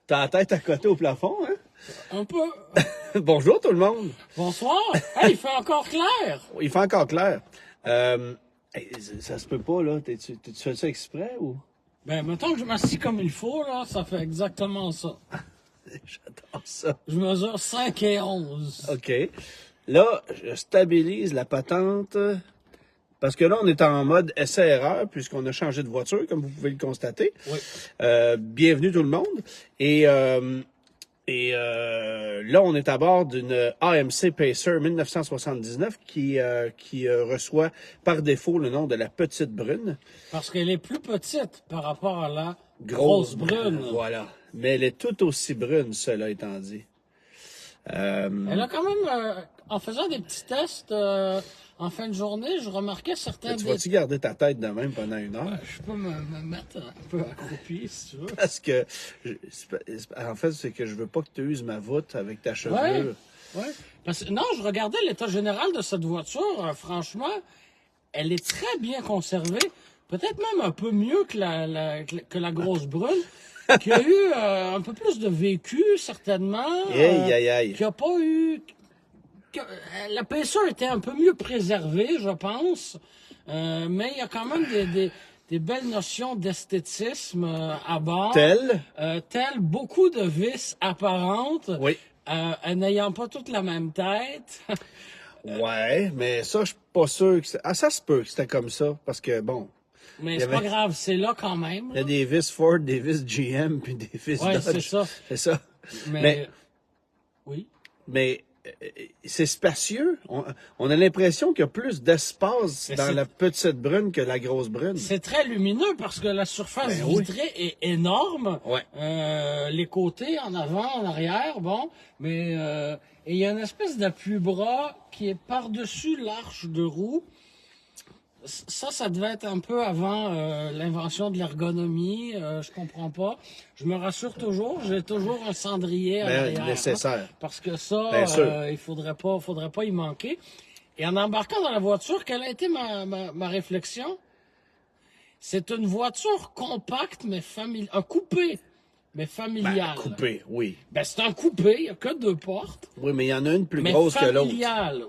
T'as la tête à côté au plafond, hein? Un peu. Bonjour tout le monde. Bonsoir. Hey, il fait encore clair. Il fait encore clair. Hey, ça se peut pas, là. Tu fais ça exprès ou? Ben, mettons que je m'assis comme il faut, là, ça fait exactement ça. J'adore ça. Je mesure 5 et 11. OK. Là, je stabilise la patente. Parce que là, on est en mode essai-erreur, puisqu'on a changé de voiture, comme vous pouvez le constater. Oui. Bienvenue tout le monde. Et là, on est à bord d'une AMC Pacer 1979 qui reçoit par défaut le nom de la Petite Brune. Parce qu'elle est plus petite par rapport à la grosse brune. Voilà. Mais elle est tout aussi brune, cela étant dit. Elle a quand même, en faisant des petits tests en fin de journée, je remarquais certains... Tu vas-tu garder ta tête de même pendant une heure? Je peux me mettre un peu accroupi, si tu veux. Parce que, en fait, c'est que je veux pas que tu uses ma voûte avec ta chevelure. Ouais. Parce que, non, je regardais l'état général de cette voiture. Franchement, elle est très bien conservée. Peut-être même un peu mieux que la grosse brune, qui a eu un peu plus de vécu, certainement. Aïe. Qui a pas eu... La Pacer était un peu mieux préservée, je pense. Mais il y a quand même des belles notions d'esthétisme à bord. Telle Beaucoup de vis apparentes. Oui. N'ayant pas toutes la même tête. Ouais, mais ça, je suis pas sûr que ça se peut que c'était comme ça, parce que, bon... Mais c'est pas grave, c'est là quand même. Il y a des vis Ford, des vis GM, puis des vis Ouais, Dodge. c'est ça. C'est ça. Mais oui. Mais c'est spacieux. On a l'impression qu'il y a plus d'espace dans la petite brune que la grosse brune. C'est très lumineux parce que la surface vitrée est énorme. Ouais. Les côtés, en avant, en arrière, bon. Mais et il y a une espèce d'appui-bras qui est par-dessus l'arche de roue. Ça devait être un peu avant l'invention de l'ergonomie. Je comprends pas. Je me rassure toujours. J'ai toujours un cendrier à l'arrière. Nécessaire. Hein, parce que ça, il faudrait pas y manquer. Et en embarquant dans la voiture, quelle a été ma réflexion? C'est une voiture compacte, mais familiale. Un coupé, mais familial. Coupé, oui. C'est un coupé, il n'y a que 2 portes. Oui, mais il y en a une plus grosse que l'autre. Familial,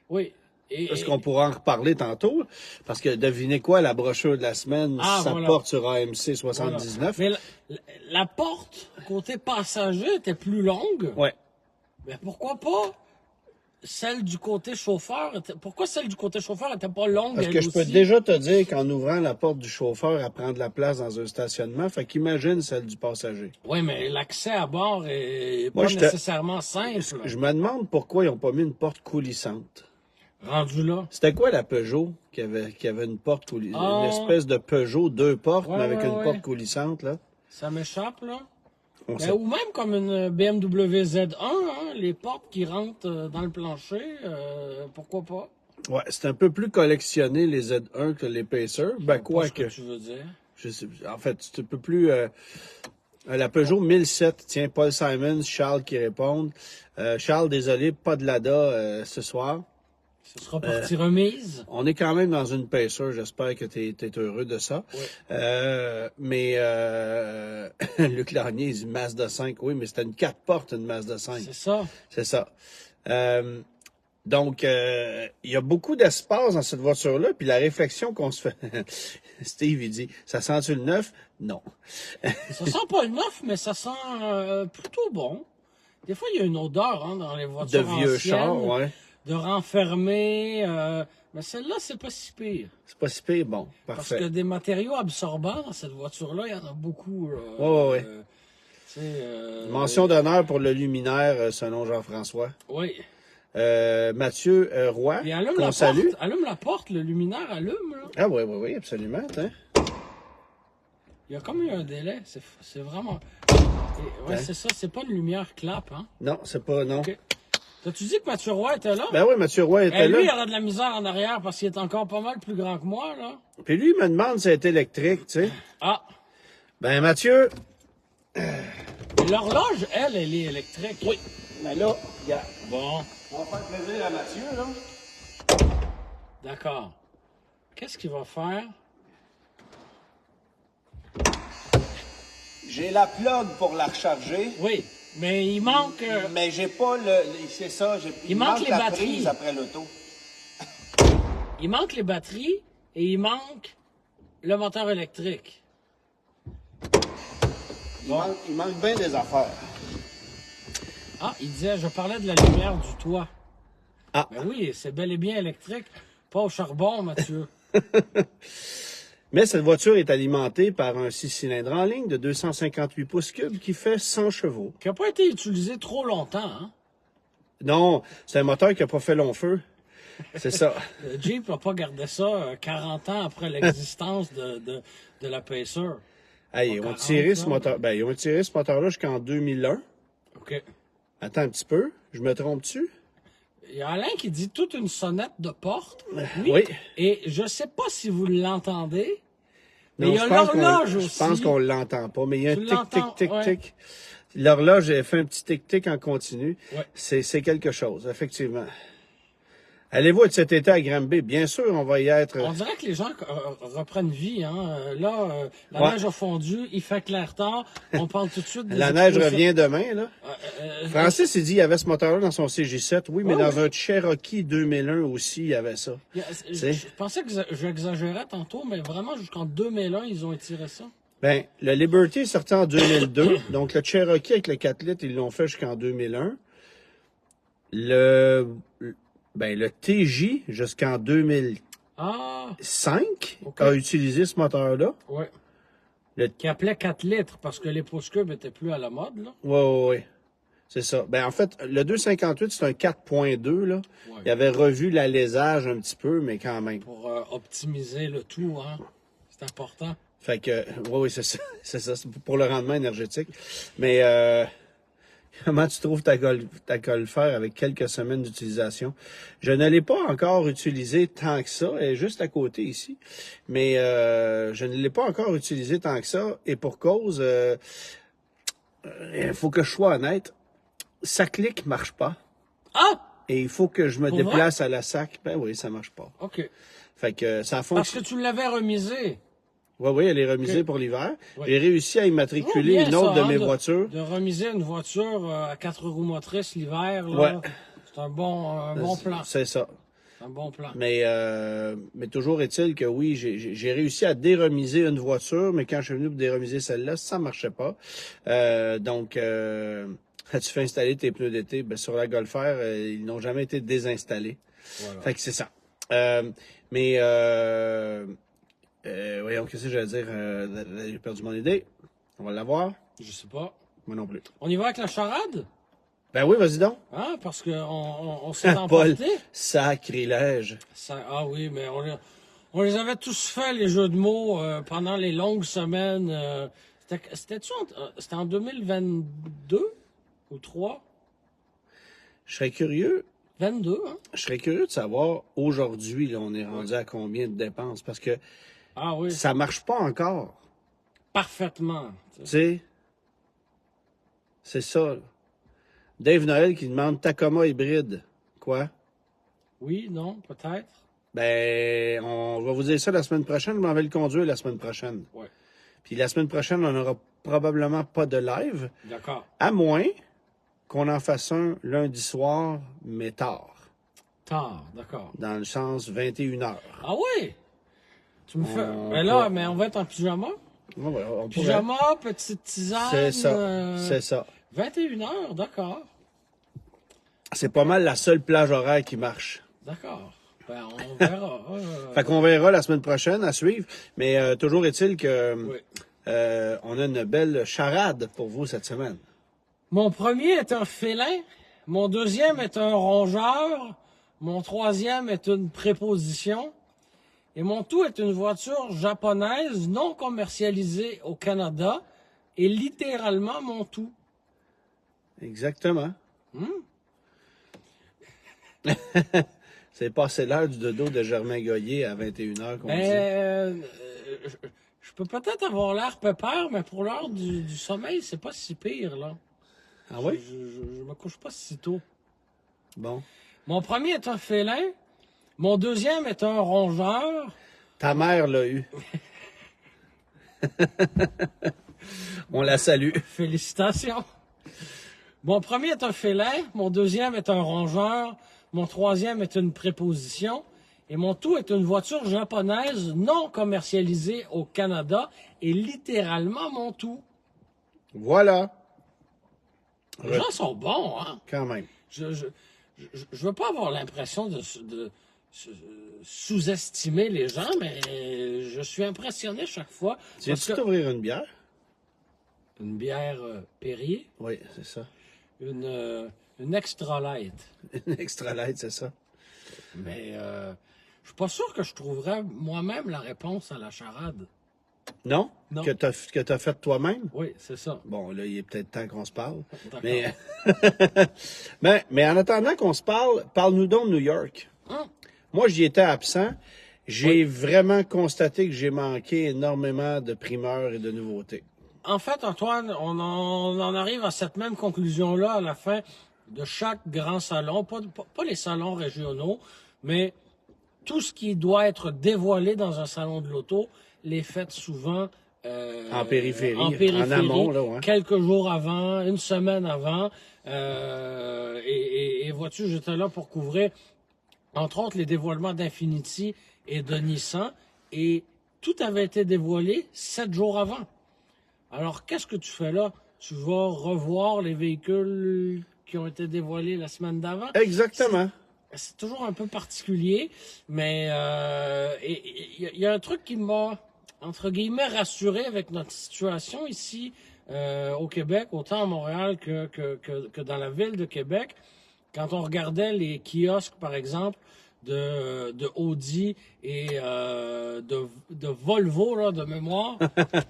oui. Est-ce qu'on pourra en reparler tantôt? Parce que devinez quoi, la brochure de la semaine, ça porte sur AMC 79. Voilà. Mais la porte, côté passager, était plus longue. Ouais. Mais pourquoi pas celle du côté chauffeur? Pourquoi celle du côté chauffeur était pas longue? Parce que je peux déjà te dire qu'en ouvrant la porte du chauffeur, elle prend de la place dans un stationnement. Fait qu'imagine celle du passager. Oui, mais l'accès à bord est pas nécessairement simple. Je me demande pourquoi ils n'ont pas mis une porte coulissante. Rendu là. C'était quoi la Peugeot qui avait une porte coulissante? Une espèce de Peugeot, 2 portes, mais avec une porte coulissante, là. Ça m'échappe, là. Ou même comme une BMW Z1, hein, les portes qui rentrent dans le plancher, pourquoi pas? Ouais, c'est un peu plus collectionné, les Z1, que les Pacer. Quoi que... tu veux dire? Je sais, en fait, c'est un peu plus... la Peugeot 1007, tiens, Paul Simons, Charles qui répondent. Charles, désolé, pas de Lada ce soir. Ce sera partie remise. On est quand même dans une Pacer, j'espère que tu es heureux de ça. Oui. Mais Luc Larnier, il dit Mazda 5, oui, mais c'était une 4 portes, une Mazda 5. C'est ça. C'est ça. Donc, il y a beaucoup d'espace dans cette voiture-là, puis la réflexion qu'on se fait... Steve, il dit, ça sent-tu le neuf? Non. Ça sent pas le neuf, mais ça sent plutôt bon. Des fois, il y a une odeur dans les voitures de vieux chars, ouais. De renfermer, mais celle-là, c'est pas si pire. C'est pas si pire, bon, parfait. Parce que des matériaux absorbants dans cette voiture-là, il y en a beaucoup. Oui. Mention d'honneur pour le luminaire, selon Jean-François. Oui. Mathieu Roy, qu'on salue. Allume la porte, le luminaire allume. Là. Ah oui, absolument. Hein? Il y a comme eu un délai, c'est vraiment... Ouais, c'est ça, c'est pas une lumière clap, hein? Non, c'est pas, non. Okay. T'as-tu dit que Mathieu Roy était là? Ben oui, Mathieu Roy était là. Lui, il a de la misère en arrière parce qu'il est encore pas mal plus grand que moi, là. Puis lui, il me demande si c'est électrique, tu sais. Ah! Ben, Mathieu... L'horloge, elle est électrique. Oui. Mais là, regarde. Bon. On va faire plaisir à Mathieu, là. D'accord. Qu'est-ce qu'il va faire? J'ai la plug pour la recharger. Oui, mais il manque... Mais j'ai pas c'est ça, il manque les la batteries. prise après l'auto. Il manque les batteries et il manque le moteur électrique. Il manque bien des affaires. Ah, il disait, je parlais de la lumière du toit. Ah. Ben oui, c'est bel et bien électrique, pas au charbon, Mathieu. Mais cette voiture est alimentée par un 6 cylindres en ligne de 258 pouces cubes qui fait 100 chevaux. Qui n'a pas été utilisé trop longtemps, hein? Non, c'est un moteur qui n'a pas fait long feu. C'est ça. Le Jeep n'a pas gardé ça 40 ans après l'existence de la Pacer. Hey, ils ont tiré ce moteur. Ben, ils ont tiré ce moteur-là jusqu'en 2001. OK. Attends un petit peu. Je me trompe-tu? Il y a Alain qui dit toute une sonnette de porte. Oui. Et je sais pas si vous l'entendez, mais Non, il y a l'horloge aussi. Je pense qu'on l'entend pas, mais il y a un Tu tic, l'entends, tic, tic, ouais. tic. L'horloge, elle fait un petit tic, tic en continu. Ouais. C'est quelque chose, effectivement. Allez-vous être cet été à Granby? Bien sûr, on va y être. On dirait que les gens reprennent vie. Hein. Là, la Ouais. neige a fondu, il fait clair tard. On parle tout de suite des La neige explosions. revient demain, là. Francis, il dit qu'il y avait ce moteur-là dans son CJ7. Oui, mais Ouais, dans un Cherokee 2001 aussi, il y avait ça. Je pensais que j'exagérais tantôt, mais vraiment, jusqu'en 2001, ils ont étiré ça. Ben, le Liberty est sorti en 2002. Donc, le Cherokee avec le 4 litres, ils l'ont fait jusqu'en 2001. Le TJ, jusqu'en 2005, Ah, OK. a utilisé ce moteur-là. ouais. Le- Qui appelait 4 litres, parce que les pouces cubes étaient plus à la mode, là. Oui. C'est ça. Ben, en fait, le 258, c'est un 4.2, là. Ouais. Il avait revu l'alésage un petit peu, mais quand même. Pour optimiser le tout, hein. C'est important. Fait que, oui, c'est ça. C'est ça, c'est pour le rendement énergétique. Mais, comment tu trouves ta Golfer avec quelques semaines d'utilisation? Je ne l'ai pas encore utilisé tant que ça. Elle est juste à côté ici. Mais, je ne l'ai pas encore utilisé tant que ça. Et pour cause, il faut que je sois honnête. Sa clique marche pas. Ah! Et il faut que je me Pour déplace à la SAC. Ben oui, ça marche pas. OK. Fait que ça Parce fonctionne. que tu l'avais remisé. Oui, elle est remisée OK. pour l'hiver. Oui. J'ai réussi à immatriculer Bien une autre ça, de hein, mes voitures. De remiser une voiture à 4 roues motrices l'hiver, là. Ouais. C'est un bon plan. C'est ça. C'est un bon plan. Mais toujours est-il que oui, j'ai réussi à déremiser une voiture, mais quand je suis venu pour déremiser celle-là, ça marchait pas. Donc, as-tu fait installer tes pneus d'été? Ben, sur la Golfer, ils n'ont jamais été désinstallés. Voilà. Fait que c'est ça. Voyons, qu'est-ce que j'allais dire? J'ai perdu mon idée. On va l'avoir. Je sais pas. Moi non plus. On y va avec la charade? Ben oui, vas-y donc. Hein? Parce qu'on s'est Paul, emporté. sacrilège. Ah oui, mais on les avait tous fait, les jeux de mots, pendant les longues semaines. C'était en 2022 ou 3? Je serais curieux. 22, hein? Je serais curieux de savoir, aujourd'hui, là, on est rendu à combien de dépenses? Parce que Ah oui, ça marche pas encore. parfaitement. Tu sais? C'est ça, là. Dave Noël qui demande Tacoma hybride. Quoi? Oui, non, peut-être. Ben, on va vous dire ça la semaine prochaine. Je m'en vais le conduire la semaine prochaine. Ouais. Puis la semaine prochaine, on n'aura probablement pas de live, D'accord. à moins qu'on en fasse un lundi soir, mais tard. Tard, d'accord. Dans le sens 21h. Ah oui? Tu me fais. On Mais là, peut- mais on va être en pyjama. On pourrait. Pyjama, petite tisane. C'est ça. C'est ça. 21h, d'accord. C'est pas mal la seule plage horaire qui marche. D'accord. Ben, on verra. Fait qu'on verra la semaine prochaine à suivre. Mais toujours est-il que Oui. on a une belle charade pour vous cette semaine. Mon premier est un félin. Mon deuxième est un rongeur. Mon troisième est une préposition. Et mon tout est une voiture japonaise non commercialisée au Canada. Et littéralement mon tout. Exactement. C'est passé l'heure du dodo de Germain Goyer à 21h qu'on dit. Je peux peut-être avoir l'air pépère, mais pour l'heure du sommeil, c'est pas si pire, là. Ah oui? Je me couche pas si tôt. Bon. Mon premier est un félin. Mon deuxième est un rongeur. Ta mère l'a eu. On la salue. Félicitations. Mon premier est un félin, mon deuxième est un rongeur, mon troisième est une préposition, et mon tout est une voiture japonaise non commercialisée au Canada, et littéralement mon tout. Voilà. Les gens sont bons, hein? Quand même. Je veux pas avoir l'impression de sous-estimer les gens, mais je suis impressionné chaque fois. Tu viens-tu t'ouvrir une bière? Une bière Perrier, Oui, c'est ça. une extra light. Une extra light, c'est ça. Mais je suis pas sûr que je trouverais moi-même la réponse à la charade. Non? Non. Que t'as fait toi-même? Oui, c'est ça. Bon, là, il est peut-être temps qu'on se parle. D'accord. Mais en attendant qu'on se parle, parle-nous donc de New York. Hein? Moi, j'y étais absent. J'ai vraiment constaté que j'ai manqué énormément de primeurs et de nouveautés. En fait, Antoine, on en arrive à cette même conclusion-là à la fin de chaque grand salon, pas les salons régionaux, mais tout ce qui doit être dévoilé dans un salon de l'auto, les fêtes souvent En périphérie, en amont, là, ouais. quelques jours avant, une semaine avant. Et vois-tu, j'étais là pour couvrir, entre autres, les dévoilements d'Infiniti et de Nissan, et tout avait été dévoilé 7 jours avant. Alors, qu'est-ce que tu fais là? Tu vas revoir les véhicules qui ont été dévoilés la semaine d'avant? Exactement. C'est toujours un peu particulier, mais il y a un truc qui m'a, entre guillemets, rassuré avec notre situation ici au Québec, autant à Montréal que dans la ville de Québec. Quand on regardait les kiosques, par exemple, de Audi et de Volvo, là, de mémoire,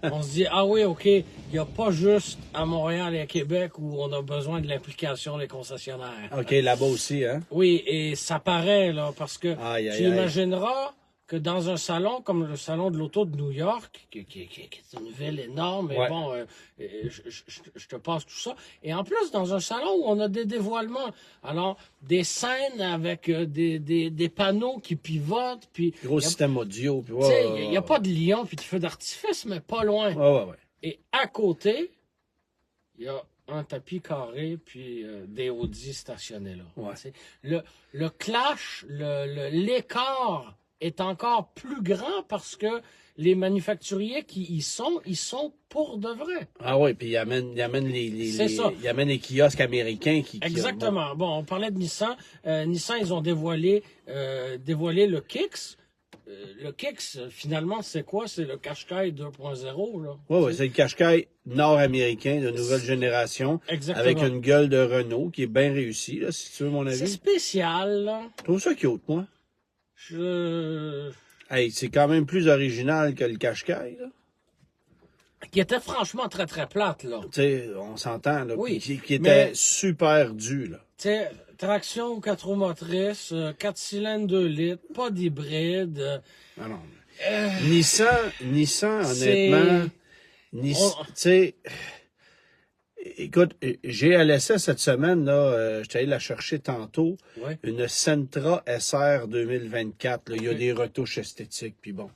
on se dit, ah oui, OK, il n'y a pas juste à Montréal et à Québec où on a besoin de l'implication des concessionnaires. OK, là-bas aussi, hein? Oui, et ça paraît, là, parce que Aïe, aïe, tu aïe. imagineras que dans un salon comme le salon de l'auto de New York, qui est une ville énorme, mais Ouais. bon, je te passe tout ça. Et en plus, dans un salon où on a des dévoilements, alors des scènes avec des panneaux qui pivotent, puis Gros système audio. Puis, tu sais, il n'y a pas de lion puis de feu d'artifice, mais pas loin. Ouais. Et à côté, il y a un tapis carré puis des Audi stationnés là. Ouais. Tu sais, le clash, l'écart est encore plus grand parce que les manufacturiers qui y sont, ils sont pour de vrai. Ah oui, puis il amène C'est ça. il amène les kiosques américains qui Exactement. Bon, on parlait de Nissan. Nissan, ils ont dévoilé le Kicks. Le Kicks, finalement, c'est quoi? C'est le Qashqai 2.0, là. Oui, c'est le Qashqai nord-américain de nouvelle génération. Exactement. Avec une gueule de Renault qui est bien réussie, là, si tu veux mon C'est avis. spécial, là. Je trouve ça cute, moi. Je... Hey, c'est quand même plus original que le Qashqai, là. Qui était franchement très, très plate, là. Tu sais, on s'entend, là. Oui, Qui était mais- super dû, là. Tu sais, traction aux 4 roues motrices, 4 cylindres 2 litres, pas d'hybride. Ah non. Nissan, C'est- honnêtement, tu sais, écoute, j'ai laissé cette semaine, là, j'étais allé la chercher tantôt, Ouais. une Sentra SR 2024, là, il y a Ok. des retouches esthétiques, puis bon.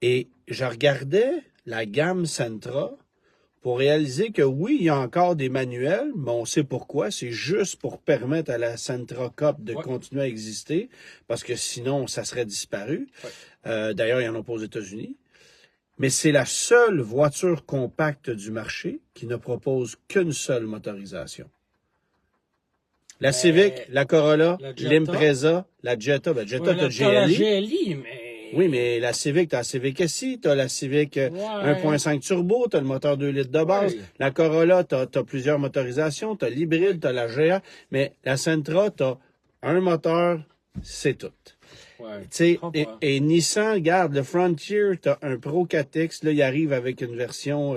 Et je regardais la gamme Sentra pour réaliser que oui, il y a encore des manuels, mais on sait pourquoi. C'est juste pour permettre à la Sentra Cup de Ouais. continuer à exister, parce que sinon, ça serait disparu. Ouais. D'ailleurs, il y en a pas aux États-Unis. Mais c'est la seule voiture compacte du marché qui ne propose qu'une seule motorisation. La Civic, la Corolla, la Jetta. l'Impreza, la Jetta. Ben, Jetta, Ouais, t'as t'as la GLI. GLI, mais... Oui, mais la Civic, t'as la Civic SI, t'as la Civic 1.5 turbo, t'as le moteur 2 litres de base. Oui. La Corolla, t'as plusieurs motorisations, t'as l'hybride, t'as la GA. Mais la Sentra, t'as un moteur, c'est tout. Ouais, Tu sais, je comprends. et Nissan, regarde, le Frontier, t'as un Pro 4X, là, il arrive avec une version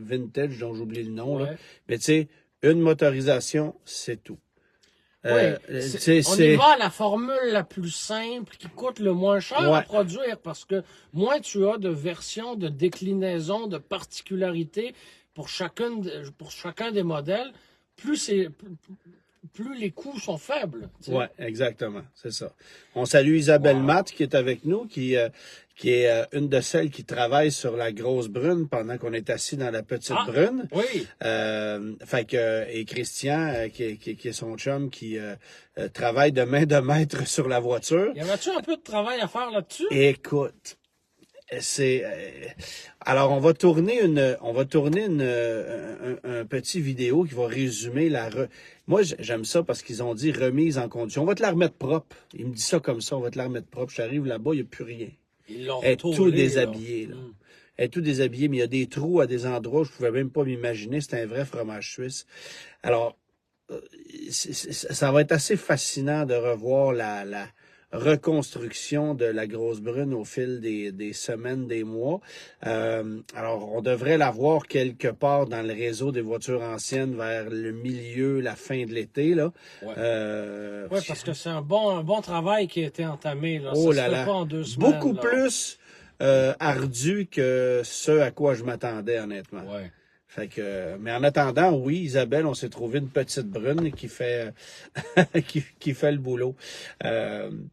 vintage, dont j'oublie le nom, là. Ouais. Mais tu sais, une motorisation, c'est tout. Oui, tu sais, on y va à la formule la plus simple, qui coûte le moins cher à Ouais. produire, parce que moins tu as de versions, de déclinaisons, de particularités pour chacun des modèles, plus plus les coûts sont faibles. Tu sais. Ouais, exactement, c'est ça. On salue Isabelle Matt qui est avec nous, qui est une de celles qui travaille sur la grosse brune pendant qu'on est assis dans la petite brune. Oui. Fait que et Christian, qui est son chum, qui travaille de main de maître sur la voiture. Y avait-tu un peu de travail à faire là-dessus? Écoute, c'est alors on va tourner un petit vidéo qui va résumer Moi j'aime ça parce qu'ils ont dit remise en condition. On va te la remettre propre. Il me dit ça comme ça, on va te la remettre propre. J'arrive là-bas, il n'y a plus rien. Ils l'ont Elle est tout retourné, déshabillée là. Elle est tout déshabillée, mais il y a des trous à des endroits où je pouvais même pas m'imaginer. C'est un vrai fromage suisse. Alors ça va être assez fascinant de revoir la reconstruction de la grosse brune au fil des semaines, des mois. Alors, on devrait la voir quelque part dans le réseau des voitures anciennes vers le milieu, la fin de l'été, là. Ouais. Ouais, parce que c'est un bon travail qui a été entamé, là. Oh Ça là se fait là. pas en 2 semaines. Beaucoup là. plus ardu que ce à quoi je m'attendais, honnêtement. Ouais. Fait que, mais en attendant, oui, Isabelle, on s'est trouvé une petite brune qui fait qui fait le boulot.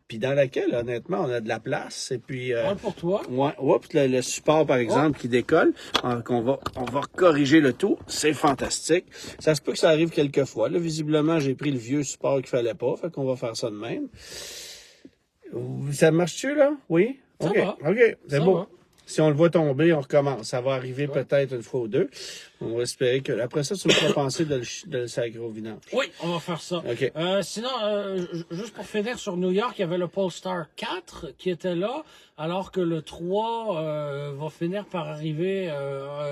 Puis dans laquelle, honnêtement, on a de la place. Et puis Pour toi. ouais, oups, le support, par exemple, qui décolle, on va corriger le tout. C'est fantastique. Ça se peut que ça arrive quelques fois. Là, visiblement, j'ai pris le vieux support qu'il fallait pas. Fait qu'on va faire ça de même. Ça marche-tu, là? Oui? Ça OK. va. OK. C'est Ça beau. va. Si on le voit tomber, on recommence. Ça va arriver peut-être une fois ou deux. On va espérer que... Après ça, tu me feras penser de le sacrer au vidange. Oui, on va faire ça. OK. Sinon, juste pour finir sur New York, il y avait le Polestar 4 qui était là, alors que le 3 va finir par arriver...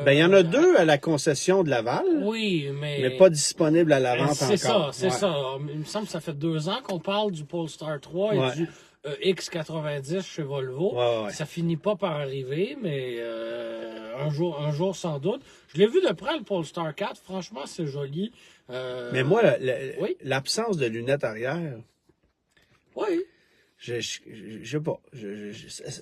Ben, il y en a deux à la concession de Laval, Oui, mais mais pas disponibles à la vente c'est encore. ça, c'est ça. Il me semble que ça fait 2 ans qu'on parle du Polestar 3 Ouais. et du X90 chez Volvo. Ouais. Ça finit pas par arriver, mais un jour sans doute. Je l'ai vu de près, le Polestar 4. Franchement, c'est joli. Mais moi, Oui. l'absence de lunettes arrière, Oui, je sais pas,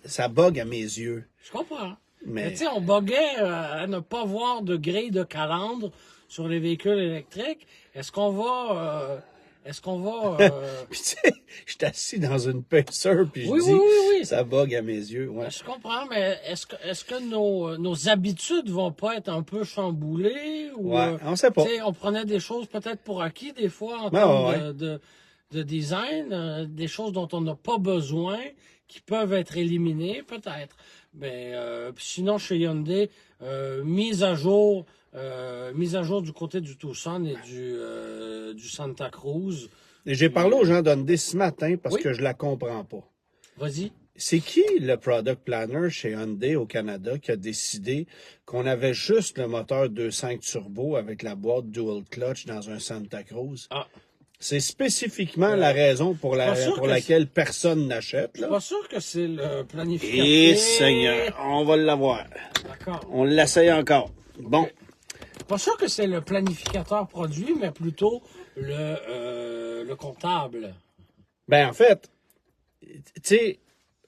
ça bug à mes yeux. je comprends. Mais Mais tu sais, on buguait à ne pas voir de grille de calandre sur les véhicules électriques. Est-ce qu'on va... puis tu sais, je suis assis dans une pacer puis je Oui, dis oui. ça bug à mes yeux. Ouais. Je comprends, mais est-ce que nos habitudes vont pas être un peu chamboulées? Ou, Ouais, on sait pas. tu sais, on prenait des choses peut-être pour acquis des fois en Ben, termes ouais. de design, des choses dont on n'a pas besoin, qui peuvent être éliminées peut-être. Mais puis sinon, chez Hyundai, mise à jour du côté du Tucson et du Santa Cruz. Et j'ai parlé aux gens d'Hyundai ce matin parce Oui. que je la comprends pas. Vas-y. C'est qui le product planner chez Hyundai au Canada qui a décidé qu'on avait juste le moteur 2.5 turbo avec la boîte dual clutch dans un Santa Cruz? Ah. C'est spécifiquement la raison pour laquelle personne n'achète. Je suis Là. pas sûr que c'est le planificateur. Et Seigneur, on va l'avoir. D'accord. On l'essaye encore. Bon. Pas sûr que c'est le planificateur produit, mais plutôt le comptable. Ben en fait, tu sais,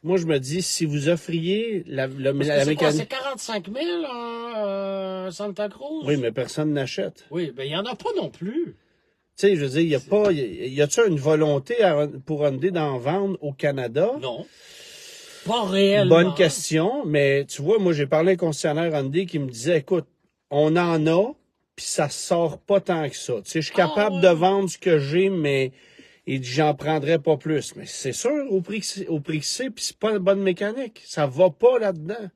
moi je me dis, si vous offriez la Parce que c'est quoi, mécanique... c'est 45 000 Santa Cruz? Oui, mais personne n'achète. Oui, ben il n'y en a pas non plus. Tu sais, je veux dire, il y a pas... Y a-tu une volonté pour Hyundai d'en vendre au Canada? Non. Pas réellement. Bonne question, mais tu vois, moi j'ai parlé à un concessionnaire Hyundai qui me disait, écoute, on en a, puis ça sort pas tant que ça. Tu sais, je suis capable de vendre ce que j'ai, mais il dit, j'en prendrais pas plus. Mais c'est sûr, au prix que c'est, puis c'est pas une bonne mécanique. Ça va pas là-dedans.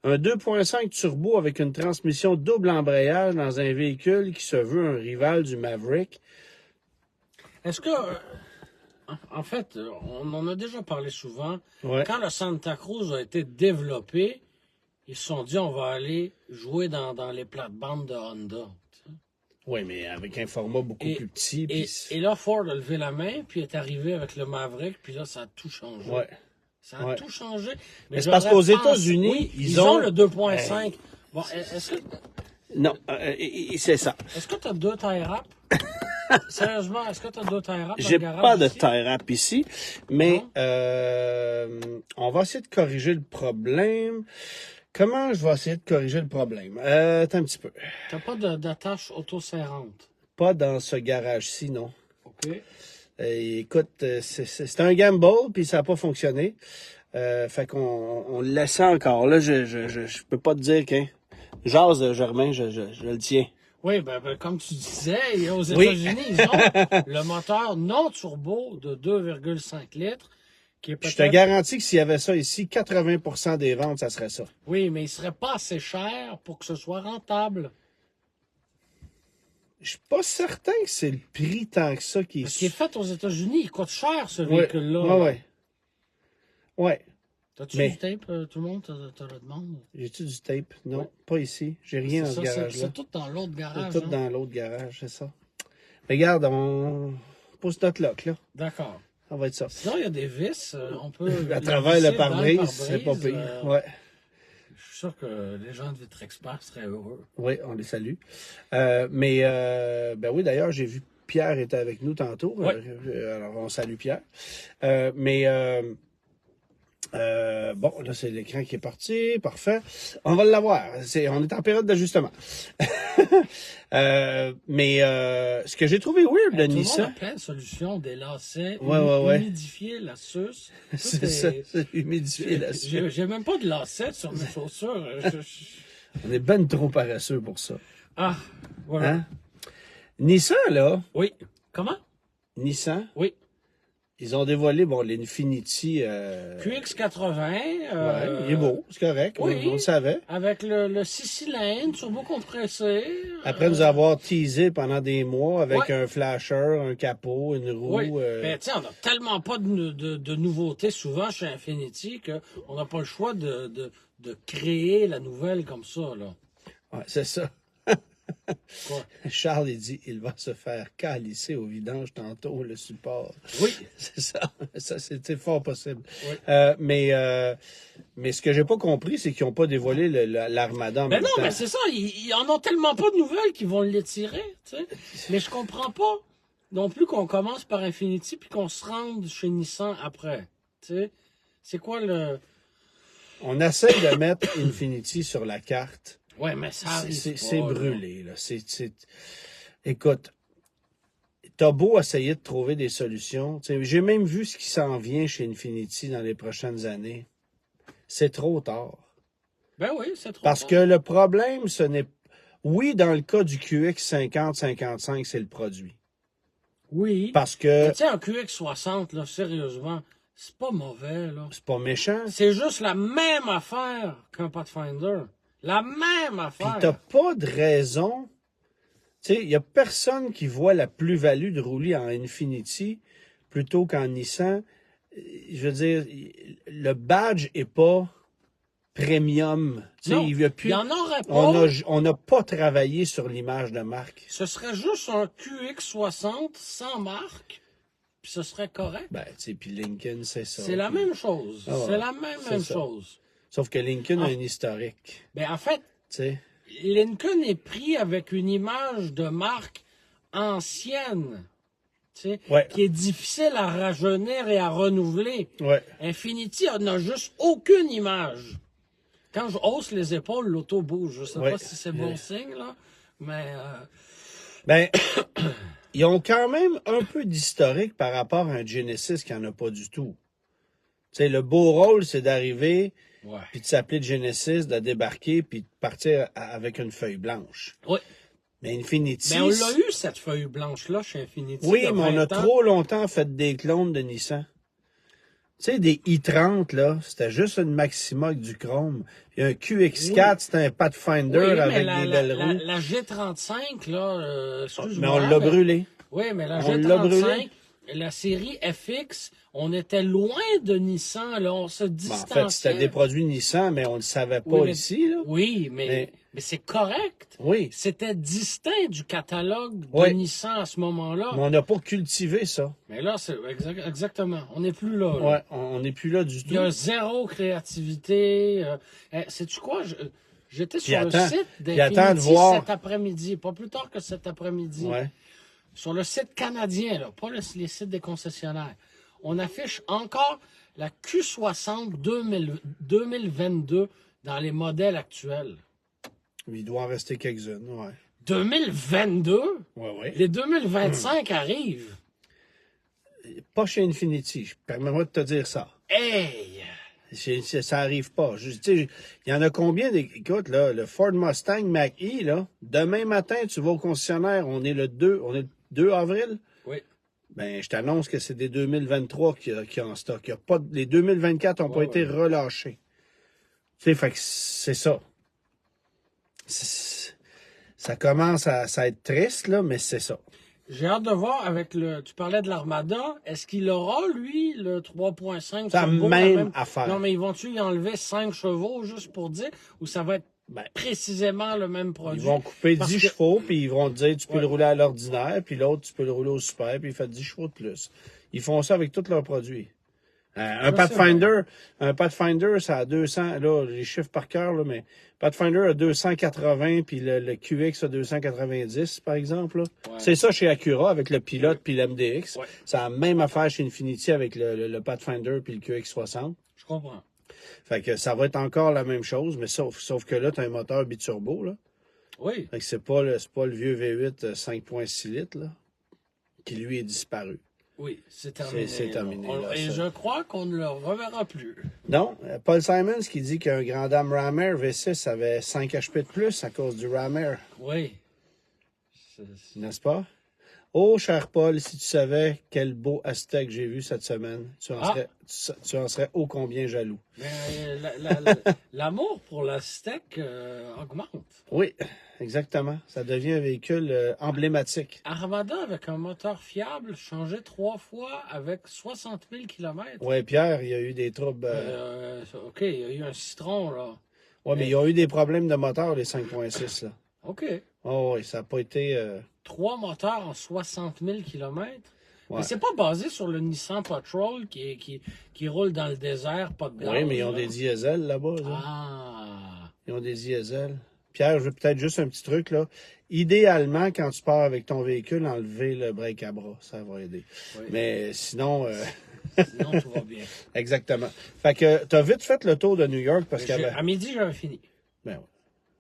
Un 2.5 turbo avec une transmission double embrayage dans un véhicule qui se veut un rival du Maverick. Est-ce que... en fait, on en a déjà parlé souvent. Ouais. Quand le Santa Cruz a été développé, ils se sont dit, on va aller jouer dans les plates-bandes de Honda. Oui, mais avec un format beaucoup plus petit. Et là, Ford a levé la main, puis est arrivé avec le Maverick, puis là, ça a tout changé. Ouais. Ça a tout changé. Mais c'est parce qu'aux États-Unis, oui, ils ont le 2.5. Bon, est-ce que... Non, c'est ça. Est-ce que tu as 2 tie wraps? Sérieusement, est-ce que tu as 2 tie wraps? J'ai pas de tie wrap ici, mais on va essayer de corriger le problème. Comment je vais essayer de corriger le problème? Attends un petit peu. T'as pas d'attache auto-serrante? Pas dans ce garage-ci, non. Écoute, c'est un gamble, puis ça n'a pas fonctionné. Fait qu'on le laissait encore. Là, je peux pas te dire qu'un jase, Germain, je le tiens. Oui, comme tu disais, aux États-Unis, ils ont le moteur non turbo de 2,5 litres, qui est Je te peut-être... garantis que s'il y avait ça ici, 80% des ventes, ça serait ça. Oui, mais il serait pas assez cher pour que ce soit rentable. Je suis pas certain que c'est le prix tant que ça qui est... Parce qu'il est fait aux États-Unis, il coûte cher, ce Ouais, véhicule-là. ouais. T'as-tu Mais- du tape? Tout le monde te le demande. J'ai-tu du tape? Non, Ouais. pas ici. J'ai rien dans ce garage-là. C'est tout dans l'autre garage. C'est tout hein? dans l'autre garage, c'est ça. Regarde, on pousse notre lock, là. D'accord. Ça va être ça. Sinon, il y a des vis. On peut... À les travers visser le dans pare-brise, c'est pas pire. Ouais. Je suis sûr que les gens de Vitre Expert seraient heureux. Oui, on les salue. Ben oui, d'ailleurs, j'ai vu Pierre était avec nous tantôt. Ouais. Alors, on salue Pierre. Bon, là, c'est l'écran qui est parti. Parfait. On va l'avoir. On est en période d'ajustement. Ce que j'ai trouvé weird de Tout le monde a Nissan, plein de solutions, des lacets, Ouais. humidifier la suce. Tout c'est ça, c'est humidifier la suite. J'ai même pas de lacets sur mes chaussures. On est ben trop paresseux pour ça. Ah, voilà. Hein? Nissan, là, Oui. Comment? Nissan, Oui. ils ont dévoilé, bon, l'Infiniti. QX80. Il est beau, c'est correct. oui. On le savait. Avec le 6 cylindres, turbo compressé. Après nous avoir teasé pendant des mois avec Ouais. un flasher, un capot, une roue. Oui. Ben, tu sais, on n'a tellement pas de nouveautés souvent chez Infiniti qu'on n'a pas le choix de créer la nouvelle comme ça, là. Ouais, c'est ça. Quoi? Charles, il dit, il va se faire calisser au vidange tantôt, le support. Oui. C'est ça. Ça, c'était fort possible. Oui. Mais ce que j'ai pas compris, c'est qu'ils n'ont pas dévoilé l'Armada en Ben même non, temps. mais c'est ça. Ils en ont tellement pas de nouvelles qu'ils vont l'étirer, tu sais. Mais je comprends pas non plus qu'on commence par Infiniti puis qu'on se rende chez Nissan après. Tu sais, c'est quoi le... On essaye de mettre Infiniti sur la carte. Ouais, mais ça arrive C'est pas, là. brûlé, là. Écoute, t'as beau essayer de trouver des solutions. Tu sais, j'ai même vu ce qui s'en vient chez Infiniti dans les prochaines années. C'est trop tard. Ben oui, c'est trop Parce tard. que le problème, ce n'est... Oui, dans le cas du QX50-55, c'est le produit. Oui. Parce que Mais tu sais, un QX60, là, sérieusement, c'est pas mauvais, là. c'est pas méchant. C'est juste la même affaire qu'un Pathfinder. La même Puis affaire. t'as pas de raison. Tu sais, il y a personne qui voit la plus-value de rouler en Infiniti plutôt qu'en Nissan. Je veux dire, le badge est pas premium. Tu sais, Non, il y a plus... il y en aurait pas. On n'a pas travaillé sur l'image de marque. Ce serait juste un QX60 sans marque, puis ce serait correct. Ben, tu sais, puis Lincoln, c'est ça. C'est la même chose. Ah ouais, c'est la même c'est ça. chose. Sauf que Lincoln a Ah. un historique. Ben, en fait, Tu sais. Lincoln est pris avec une image de marque ancienne, tu sais, Ouais. qui est difficile à rajeunir et à renouveler. Ouais. Infiniti n'a juste aucune image. Quand je hausse les épaules, l'auto bouge. Je sais Ouais. pas si c'est bon signe, là, mais... Ben, ils ont quand même un peu d'historique par rapport à un Genesis qui n'en a pas du tout. Tu sais, le beau rôle, c'est d'arriver, ouais. puis de s'appeler Genesis, de débarquer, puis de partir avec une feuille blanche. Oui. Mais Infiniti... Mais on l'a eu, cette feuille blanche-là, chez Infiniti. Oui, il y a mais on a 20 ans. trop longtemps fait des clones de Nissan. Tu sais, des i30, là, c'était juste une Maxima avec du chrome. Puis un QX4, c'était un Pathfinder Oui, mais avec la, des la, belles la, roues. la G35, là, excuse-moi. Mais on l'a mais- brûlé. Oui, mais la On l'a brûlé. G35, la série FX, on était loin de Nissan, là, on se Ben, en distançait. fait, c'était des produits Nissan, mais on ne le savait pas Oui, mais- ici, là. Oui, mais Mais- c'est correct. Oui. C'était distinct du catalogue de Oui. Nissan à ce moment-là. Mais on n'a pas cultivé ça. Mais là, c'est exactement. On n'est plus là. là. Ouais, on n'est plus là du Il y a tout. zéro créativité. Sais-tu quoi? J'étais sur le attends, site puis attends de d'Infiniti voir. cet après-midi, pas plus tard que cet après-midi. Ouais. Sur le site canadien, là, pas les sites des concessionnaires. On affiche encore la Q60 2022 dans les modèles actuels. Il doit en rester quelques-unes, ouais. 2022? Ouais, ouais. Les 2025 arrivent. pas chez Infiniti. Permets-moi de te dire ça. Hey! Ça arrive pas. Tu sais, il y en a combien écoute, là, le Ford Mustang Mach-E, là, demain matin, tu vas au concessionnaire, on est le 2 avril. Oui. Ben, je t'annonce que c'est des 2023 qui y a en stock. Il y a pas, les 2024 n'ont pas été relâchés. Tu sais, fait que c'est ça. Ça commence à être triste, là, mais c'est ça. J'ai hâte de voir avec tu parlais de l'Armada, est-ce qu'il aura, lui, le 3.5 C'est la même affaire. Non, mais ils vont-tu y enlever 5 chevaux, juste pour dire, ou ça va être précisément le même produit? Ils vont couper 10 chevaux, puis ils vont te dire, tu peux le rouler à l'ordinaire, puis l'autre, tu peux le rouler au super, puis il fait 10 chevaux de plus. Ils font ça avec tous leurs produits. Un Pathfinder, ça a 200, là, les chiffres par cœur, là, mais Pathfinder a 280, puis le QX a 290, par exemple. Là. Ouais. C'est ça chez Acura, avec le pilote puis l'MDX. Ouais. C'est la même affaire chez Infiniti avec le Pathfinder puis le QX60. Je comprends. Fait que ça va être encore la même chose, mais sauf que là, tu as un moteur biturbo, là. Oui. Fait que c'est pas le vieux V8 5.6 litres, là, qui lui est disparu. Oui, c'est terminé. C'est terminé. Là, et je crois qu'on ne le reverra plus. Non, Paul Simons qui dit qu'un Grand Dame Ram Air V6 avait 5 HP de plus à cause du Ram Air. Oui. N'est-ce pas? Oh, cher Paul, si tu savais quel beau Aztec j'ai vu cette semaine, tu en serais ô combien jaloux. Mais l'amour pour l'Aztec augmente. Oui, exactement. Ça devient un véhicule emblématique. Armada avec un moteur fiable, changé 3 fois avec 60 000 km. Oui, Pierre, il y a eu des troubles. OK, il y a eu un citron, là. Oui, mais ils ont eu des problèmes de moteur, les 5.6, là. OK. Oh, oui, ça n'a pas été... 3 moteurs en 60 000 km. Ouais. Mais c'est pas basé sur le Nissan Patrol qui roule dans le désert, pas de gaz. Oui, mais ils ont des diesels là-bas. Là. Ah! Ils ont des diesels. Pierre, je veux peut-être juste un petit truc, là. Idéalement, quand tu pars avec ton véhicule, enlever le break à bras. Ça va aider. Oui. Mais sinon... Sinon, tout va bien. Exactement. Fait que t'as vite fait le tour de New York parce qu'à à midi, j'avais fini. Ben oui.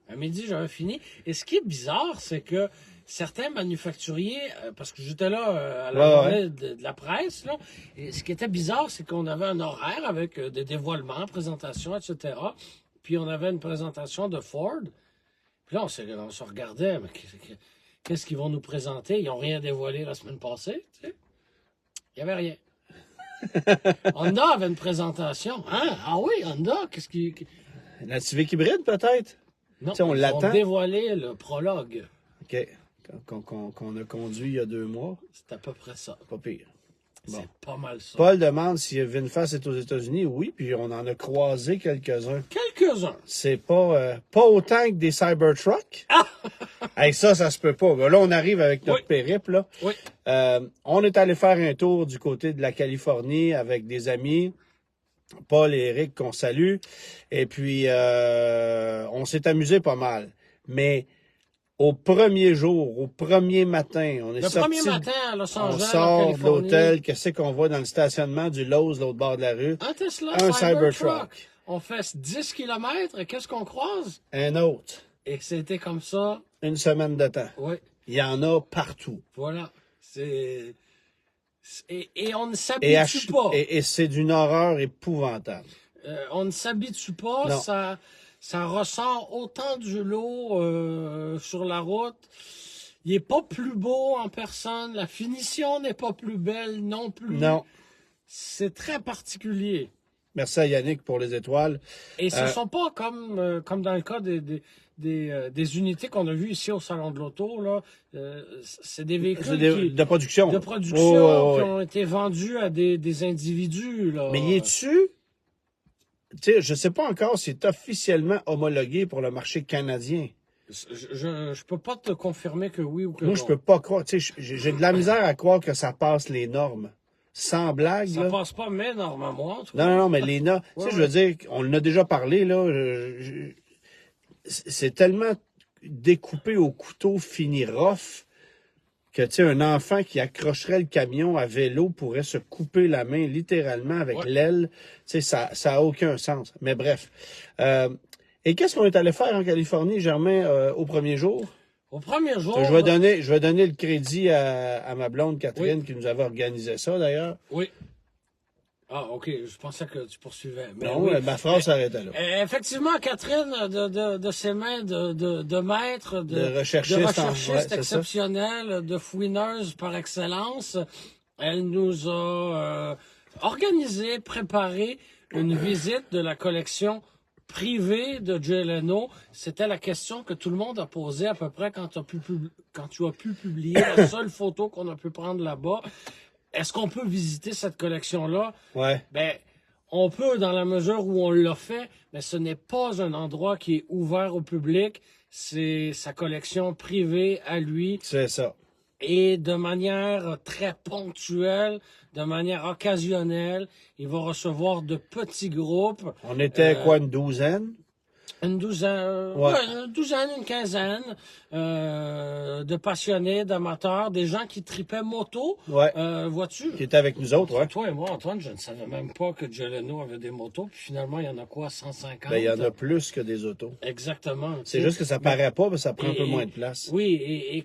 À midi, j'avais fini. Et ce qui est bizarre, c'est que certains manufacturiers, parce que j'étais là à la journée de la presse, là, et ce qui était bizarre, c'est qu'on avait un horaire avec des dévoilements, présentations, etc. Puis on avait une présentation de Ford. Puis là, on se regardait, mais qu'est-ce qu'ils vont nous présenter? Ils n'ont rien dévoilé la semaine passée, tu sais. Il n'y avait rien. Honda avait une présentation. Hein? Ah oui, Honda, qu'est-ce qui... La Civic hybride, peut-être? Non, on l'attend. Ils ont dévoilé le prologue. OK. Qu'on a conduit il y a 2 mois. C'est à peu près ça. Pas pire. Bon. C'est pas mal ça. Paul demande si VinFast est aux États-Unis. Oui, puis on en a croisé quelques-uns. Quelques-uns. C'est pas autant que des Cybertruck. Ah! Hey, ça se peut pas. Là, on arrive avec notre périple. Là. Oui. On est allé faire un tour du côté de la Californie avec des amis. Paul et Eric qu'on salue. Et puis, on s'est amusé pas mal. Mais au premier jour, au premier matin, on est sorti. Le premier matin à Los Angeles, on sort de l'hôtel. Qu'est-ce qu'on voit dans le stationnement du Lowe's, l'autre bord de la rue? Un Tesla, un Cybertruck. On fait 10 km et qu'est-ce qu'on croise? Un autre. Et c'était comme ça. Une semaine de temps. Oui. Il y en a partout. Voilà. Et on ne s'habitue pas. Et c'est d'une horreur épouvantable. On ne s'habitue pas. Non. Ça ressort autant du lot sur la route. Il n'est pas plus beau en personne. La finition n'est pas plus belle non plus. Non. C'est très particulier. Merci à Yannick pour les étoiles. Et ce ne sont pas comme dans le cas des unités qu'on a vues ici au Salon de l'Auto. Là. C'est des véhicules de production. De production qui ont été vendus à des individus. Là. Mais y es-tu? Tu sais, je ne sais pas encore si c'est officiellement homologué pour le marché canadien. Je peux pas te confirmer que oui ou que non. Moi, je peux pas croire. Tu sais, j'ai de la misère à croire que ça passe les normes. Sans blague. Ça passe pas, mais normalement. Non, mais les normes. Tu sais, je veux dire, on en a déjà parlé, là. C'est tellement découpé au couteau fini rough que, tu sais, un enfant qui accrocherait le camion à vélo pourrait se couper la main littéralement avec l'aile. Tu sais, ça a aucun sens. Mais bref. Et qu'est-ce qu'on est allé faire en Californie, Germain, au premier jour? Au premier jour... Je vais donner le crédit à ma blonde Catherine qui nous avait organisé ça, d'ailleurs. Oui. Ah, OK. Je pensais que tu poursuivais. Mais Non, oui. ma phrase s'arrêtait là. Effectivement, Catherine, de ses mains de maître, De recherchiste, recherchiste exceptionnelle, de fouineuse par excellence, elle nous a organisé, préparé une visite de la collection privée de Jay Leno. C'était la question que tout le monde a posée à peu près quand tu as pu publier la seule photo qu'on a pu prendre là-bas. Est-ce qu'on peut visiter cette collection-là? Ouais. Ben, on peut dans la mesure où on l'a fait, mais ce n'est pas un endroit qui est ouvert au public. C'est sa collection privée à lui. C'est ça. Et de manière très ponctuelle, de manière occasionnelle, il va recevoir de petits groupes. On était une douzaine? Une douzaine, une quinzaine de passionnés, d'amateurs, des gens qui tripaient moto, vois-tu? Qui étaient avec nous autres, ouais. Toi et moi, Antoine, je ne savais même pas que Jay Leno avait des motos, puis finalement, il y en a quoi, 150? Ben, il y en a plus que des autos. Exactement. C'est juste que ça paraît pas, mais ça prend un peu moins de place. Oui, et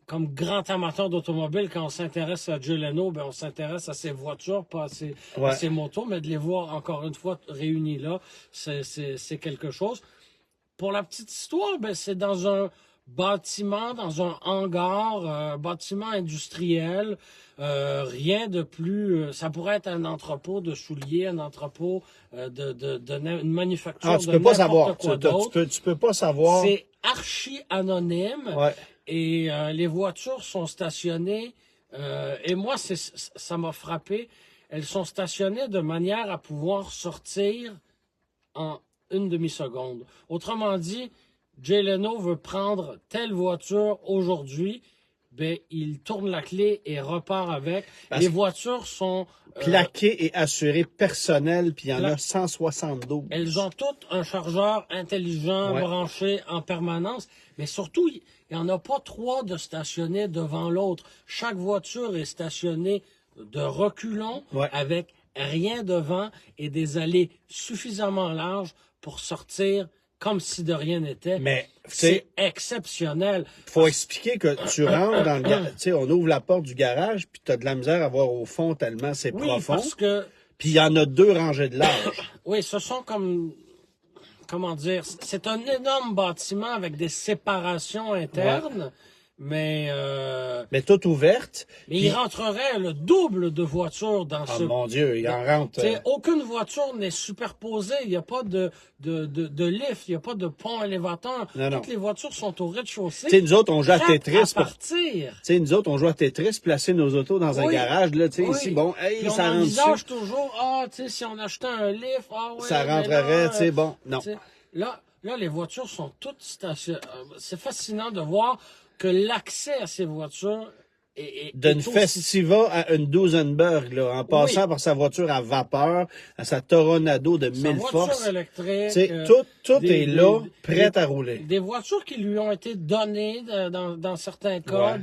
comme grand amateur d'automobile, quand on s'intéresse à Jay Leno, ben on s'intéresse à ses voitures, pas à ses motos, mais de les voir encore une fois réunis là, c'est quelque chose. Pour la petite histoire, ben c'est dans un bâtiment, dans un hangar, bâtiment industriel, rien de plus. Ça pourrait être un entrepôt de souliers, un entrepôt une manufacture. Tu peux pas savoir. Tu peux pas savoir. C'est archi anonyme. Ouais. Et les voitures sont stationnées, et moi, ça m'a frappé, elles sont stationnées de manière à pouvoir sortir en une demi-seconde. Autrement dit, Jay Leno veut prendre telle voiture aujourd'hui, ben, il tourne la clé et repart avec. Les voitures sont... plaquées et assurées personnelles, puis il y en a 172. Elles ont toutes un chargeur intelligent branché en permanence, mais surtout, il n'y en a pas 3 de stationnés devant l'autre. Chaque voiture est stationnée de reculons avec rien devant et des allées suffisamment larges pour sortir comme si de rien n'était. Mais c'est exceptionnel. Faut expliquer que tu rentres dans le garage, tu sais, on ouvre la porte du garage, puis tu as de la misère à voir au fond tellement c'est profond. Parce que... Puis il y en a 2 rangées de large. Oui, ce sont comme... Comment dire? C'est un énorme bâtiment avec des séparations internes. Mais toute ouverte. Mais il rentrerait le double de voitures dans ce... Oh mon Dieu, il en rentre. Aucune voiture n'est superposée. Il n'y a pas de lift, il n'y a pas de pont élévateur. Toutes les voitures sont au rez-de-chaussée. Tu sais, nous autres, on joue à Tetris. Tu sais, nous autres, on joue à Tetris, placer nos autos dans un garage. Là, tu sais, ici, bon, hey, puis ça on rentre envisage toujours, tu sais, si on achetait un lift, ça rentrerait, tu sais, bon, non. Là, les voitures sont toutes stationnées. C'est fascinant de voir que l'accès à ces voitures d'une Festiva à une Duesenberg, là, en passant par sa voiture à vapeur, à sa Toronado de 1000 forces. Sa voiture électrique. Tout est là, prêt à rouler. Des voitures qui lui ont été données, dans certains cas,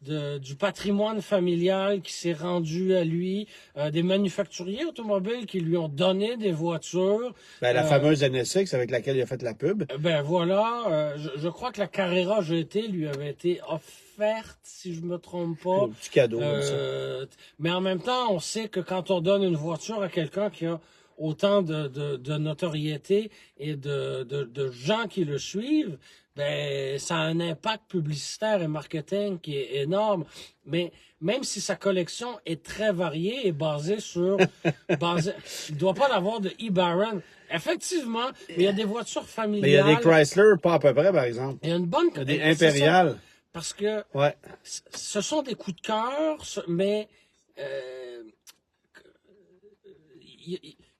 du patrimoine familial qui s'est rendu à lui, des manufacturiers automobiles qui lui ont donné des voitures. Ben, la fameuse NSX avec laquelle il a fait la pub. Ben voilà, je crois que la Carrera GT lui avait été offerte, si je me trompe pas. Un petit cadeau comme ça. Mais en même temps, on sait que quand on donne une voiture à quelqu'un qui a autant de notoriété et de gens qui le suivent, ben ça a un impact publicitaire et marketing qui est énorme. Mais même si sa collection est très variée et basée sur... il ne doit pas l'avoir de e-Baron. Effectivement, mais il y a des voitures familiales. Mais il y a des Chrysler, pas à peu près, par exemple. Il y a une bonne... Il y a des Impériales. Parce que ce sont des coups de cœur, mais...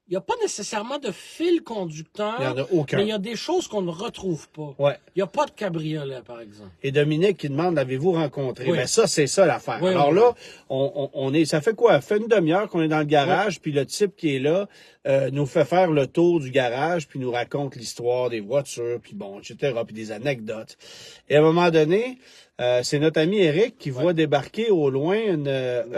Il n'y a pas nécessairement de fil conducteur, il y en a aucun. Mais il y a des choses qu'on ne retrouve pas. Il n'y a pas de cabriolet, par exemple. Et Dominique qui demande, l'avez-vous rencontré? Ben ça, c'est ça l'affaire. Alors là, on est, ça fait quoi? Ça fait une demi-heure qu'on est dans le garage, puis le type qui est là, nous fait faire le tour du garage, puis nous raconte l'histoire des voitures, puis bon, etc., puis des anecdotes. Et à un moment donné, c'est notre ami Eric qui voit débarquer au loin une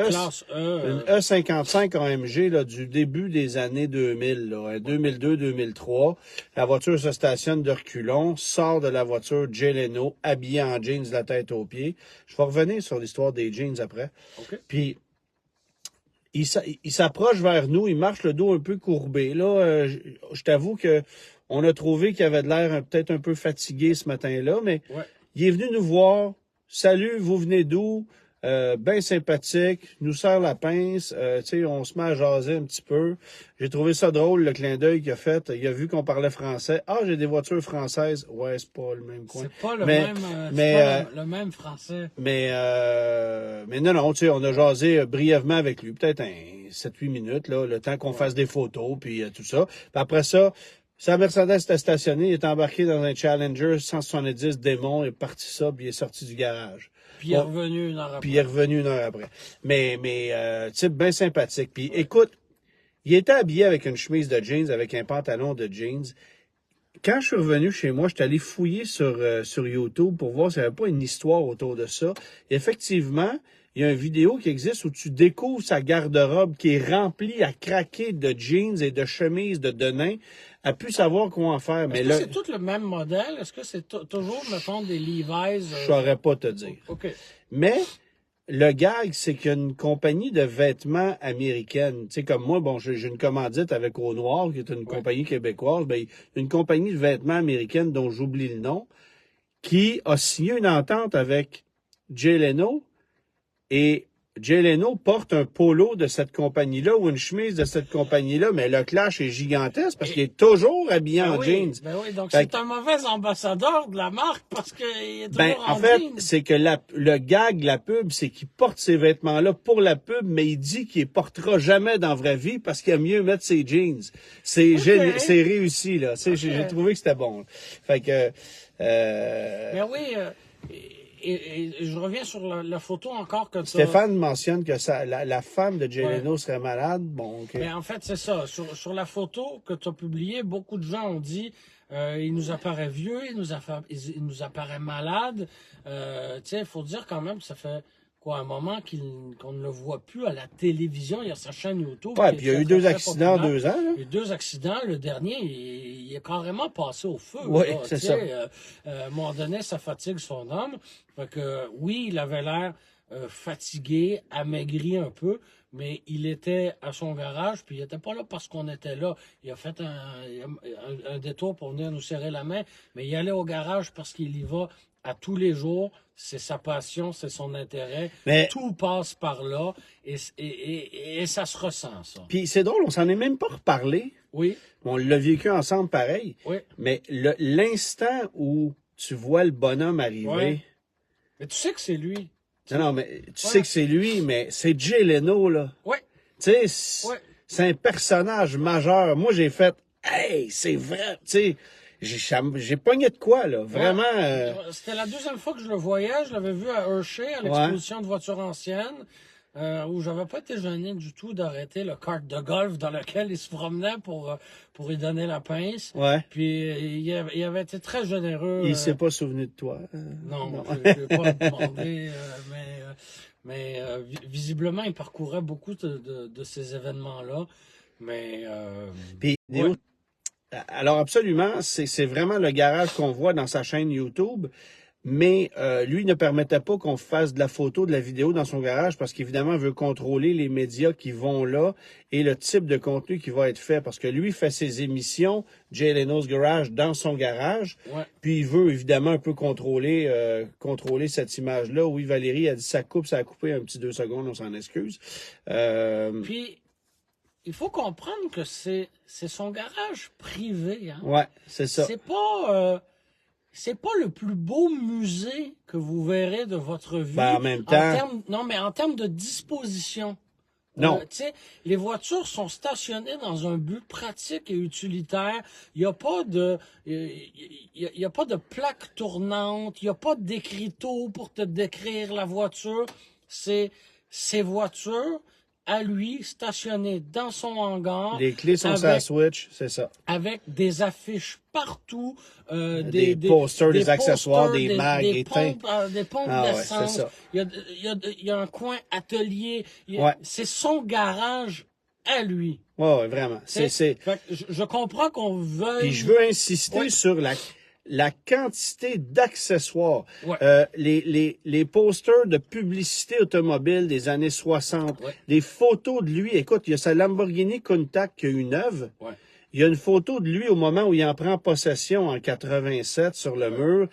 Classe une E. E55 AMG là, du début des années 2000, là, 2002-2003. La voiture se stationne de reculons, sort de la voiture Jay Leno, habillé en jeans de la tête aux pieds. Je vais revenir sur l'histoire des jeans après. OK. Puis, il s'approche vers nous, il marche le dos un peu courbé. Là, je t'avoue que on a trouvé qu'il avait de l'air peut-être un peu fatigué ce matin-là, mais Ouais. il est venu nous voir. Salut, vous venez d'où? Ben sympathique, nous serre la pince, tu sais, on se met à jaser un petit peu. J'ai trouvé ça drôle, le clin d'œil qu'il a fait. Il a vu qu'on parlait français. Ah, j'ai des voitures françaises. Ouais, c'est pas le même coin. C'est pas le Mais- même, mais, c'est pas le même français. Mais non, tu sais, on a jasé brièvement avec lui, peut-être 7-8 minutes, là, le temps qu'on fasse des photos, puis tout ça. Puis après ça, sa Mercedes était stationnée, il est embarqué dans un Challenger 170 Démon, il est parti ça, puis il est sorti du garage. Puis il est Bon. revenu une heure après. Puis il est revenu une heure après. Mais type bien sympathique. Puis écoute, il était habillé avec une chemise de jeans, avec un pantalon de jeans. Quand je suis revenu chez moi, je suis allé fouiller sur YouTube pour voir s'il n'y avait pas une histoire autour de ça. Et effectivement, il y a une vidéo qui existe où tu découvres sa garde-robe qui est remplie à craquer de jeans et de chemises de denim. À plus savoir quoi en faire. Mais Est-ce que là, c'est tout le même modèle? Est-ce que c'est toujours, mettons, des Levi's? je saurais pas te dire. OK. Mais le gag, c'est qu'il y a une compagnie de vêtements américaine. Tu sais, comme moi, bon, j'ai une commandite avec Au Noir, qui est une compagnie québécoise. Ben, il y a une compagnie de vêtements américaine dont j'oublie le nom, qui a signé une entente avec Jay Leno. Et Jay Leno porte un polo de cette compagnie-là ou une chemise de cette compagnie-là, mais le clash est gigantesque parce qu'il est toujours habillé en jeans. Ben oui, donc Fait c'est un mauvais ambassadeur de la marque parce qu'il est toujours Ben, en en fait, jeans. c'est que le gag de la pub, c'est qu'il porte ces vêtements-là pour la pub, mais il dit qu'il les portera jamais dans la vraie vie parce qu'il aime mieux mettre ses jeans. C'est c'est réussi, là. Tu sais, j'ai trouvé que c'était bon. Fait que... Ben oui, et je reviens sur la photo encore que Stéphane mentionne que la femme de Jay Leno serait malade. Bon, OK. Mais en fait, c'est ça. Sur la photo que tu as publiée, beaucoup de gens ont dit il nous apparaît vieux, il nous apparaît malade. Tu sais, il faut dire quand même que ça fait quoi un moment qu'on ne le voit plus à la télévision. Il y a sa chaîne YouTube. Ouais, puis il y a eu deux accidents en 2 ans. Là. Il y a eu 2 accidents. Le dernier, il est carrément passé au feu. Oui, là, c'est tu ça. sais, à un moment donné, ça fatigue son homme. Fait que oui, il avait l'air fatigué, amaigri un peu, mais il était à son garage, puis il n'était pas là parce qu'on était là. Il a fait un détour pour venir nous serrer la main, mais il allait au garage parce qu'il y va à tous les jours. C'est sa passion, c'est son intérêt. Mais- Tout passe par là et ça se ressent, ça. Puis c'est drôle, on s'en est même pas reparlé. Oui, On l'a vécu ensemble pareil. oui. Mais l'instant où tu vois le bonhomme arriver... Ouais. Mais tu sais que c'est lui. Non, mais tu sais que c'est lui, mais c'est Jay Leno, là. Oui, Tu sais, Ouais. c'est un personnage majeur. Moi, j'ai fait, hey, c'est vrai, tu sais, j'ai pogné de quoi, là, vraiment. C'était la deuxième fois que je le voyais. Je l'avais vu à Hershey, à l'exposition de voitures anciennes, où j'avais pas été gêné du tout d'arrêter le kart de golf dans lequel il se promenait pour lui donner la pince. Ouais. Puis il avait été très généreux. Il s'est pas souvenu de toi. Non, je ne l'ai pas demandé, mais visiblement, il parcourait beaucoup de ces événements-là. Mais Puis, alors absolument, c'est vraiment le garage qu'on voit dans sa chaîne YouTube. Mais lui ne permettait pas qu'on fasse de la photo, de la vidéo dans son garage parce qu'évidemment, il veut contrôler les médias qui vont là et le type de contenu qui va être fait. Parce que lui fait ses émissions, Jay Leno's Garage, dans son garage. ouais. Puis il veut évidemment un peu contrôler cette image-là. Oui, Valérie a dit ça coupe, ça a coupé un petit 2 secondes, on s'en excuse. Puis, il faut comprendre que c'est son garage privé. Hein? Ouais, c'est ça. C'est pas le plus beau musée que vous verrez de votre vie. Ben, en même temps- En termes de disposition. Non. Tu sais, les voitures sont stationnées dans un but pratique et utilitaire. Il n'y a pas de, il y a pas de plaque tournante. Il n'y a pas d'écriteau pour te décrire la voiture. C'est ces voitures à lui, stationné dans son hangar. Les clés sont sur la Switch, c'est ça. Avec des affiches partout, des posters, des accessoires, posters, des mags, des pompes, des pompes d'essence. Ouais, il y a un coin atelier. Ouais. C'est son garage à lui. Ouais, vraiment. Je comprends qu'on veuille... Puis je veux insister sur la quantité d'accessoires. Ouais. Les posters de publicité automobile des années 60, des photos de lui. Écoute, il y a sa Lamborghini Countach qui a une œuvre. Ouais. Il y a une photo de lui au moment où il en prend possession en 87 sur le mur.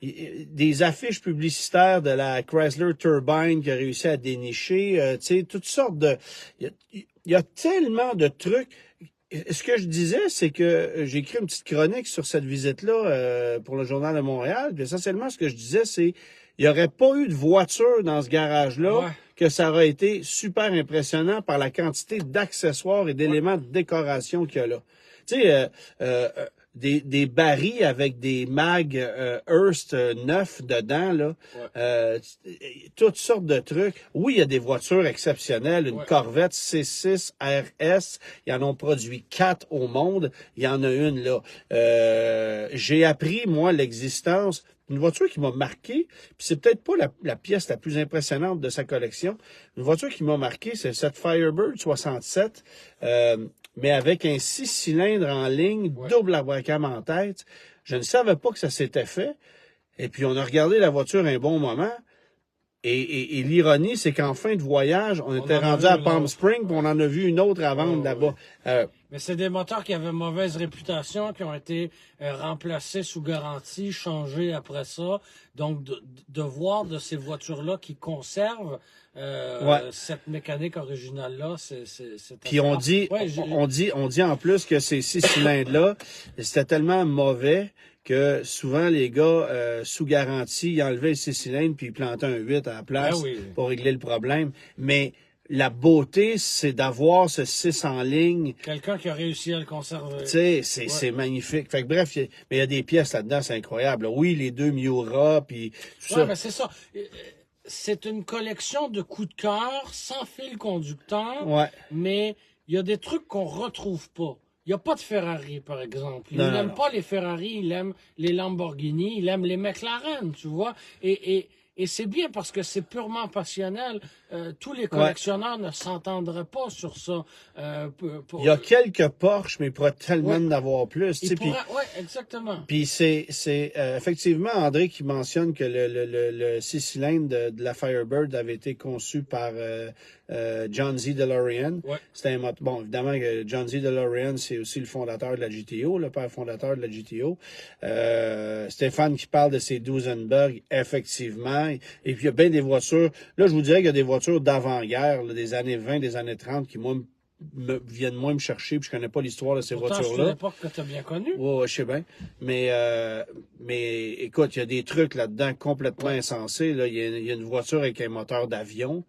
Des affiches publicitaires de la Chrysler Turbine qu'il a réussi à dénicher. Tu sais, toutes sortes de... Il y a tellement de trucs. Ce que je disais, c'est que j'ai écrit une petite chronique sur cette visite-là pour le Journal de Montréal. Puis essentiellement, ce que je disais, c'est il n'y aurait pas eu de voiture dans ce garage-là, que ça aurait été super impressionnant par la quantité d'accessoires et d'éléments de décoration qu'il y a là. Tu sais, des barils avec des mags Hearst neufs dedans, là. Toutes sortes de trucs. Oui, il y a des voitures exceptionnelles. Une Corvette C6 RS. Ils en ont produit 4 au monde. Il y en a une, là. J'ai appris, moi, l'existence une voiture qui m'a marqué, puis c'est peut-être pas la pièce la plus impressionnante de sa collection. Une voiture qui m'a marqué, c'est cette Firebird 67, mais avec un 6 cylindres en ligne, double abracam en tête. Je ne savais pas que ça s'était fait. Et puis, on a regardé la voiture un bon moment. Et l'ironie, c'est qu'en fin de voyage, on était rendu à Palm Springs, puis on en a vu une autre à vendre là-bas. Mais c'est des moteurs qui avaient mauvaise réputation, qui ont été remplacés sous garantie, changés après ça. Donc, de voir de ces voitures-là qui conservent cette mécanique originale-là, c'est Puis on dit en plus que ces 6 cylindres-là, c'était tellement mauvais que souvent, les gars, sous garantie, ils enlevaient les 6 cylindres puis ils plantaient un 8 à la place pour régler le problème. Mais la beauté, c'est d'avoir ce 6 en ligne. Quelqu'un qui a réussi à le conserver. Tu sais, c'est magnifique. Fait que bref, mais il y a des pièces là-dedans, c'est incroyable. Oui, les 2 Miura, puis tout ça. Mais c'est ça. C'est une collection de coups de cœur, sans fil conducteur, mais il y a des trucs qu'on retrouve pas. Il n'y a pas de Ferrari, par exemple. Il n'aime pas les Ferrari, il aime les Lamborghini, il aime les McLaren, tu vois. Et c'est bien parce que c'est purement passionnel. Tous les collectionneurs ne s'entendraient pas sur ça. Il y a quelques Porsche, mais il pourrait tellement en avoir plus. Oui, exactement. Puis c'est effectivement André qui mentionne que le 6 cylindres de la Firebird avait été conçu par John Z. DeLorean. C'était un moteur. Bon, évidemment, John Z. DeLorean, c'est aussi le fondateur de la GTO, le père fondateur de la GTO. Stéphane qui parle de ses Duesenberg, effectivement. Et puis, il y a bien des voitures. Là, je vous dirais qu'il y a des voitures d'avant-guerre, des années 20, des années 30, qui, moi, viennent moins me chercher, puis je connais pas l'histoire de ces voitures-là. C'est une époque que tu as bien connue. Oui, je sais bien. Mais écoute, il y a des trucs là-dedans complètement insensés. Là. Il y a une voiture avec un moteur d'avion,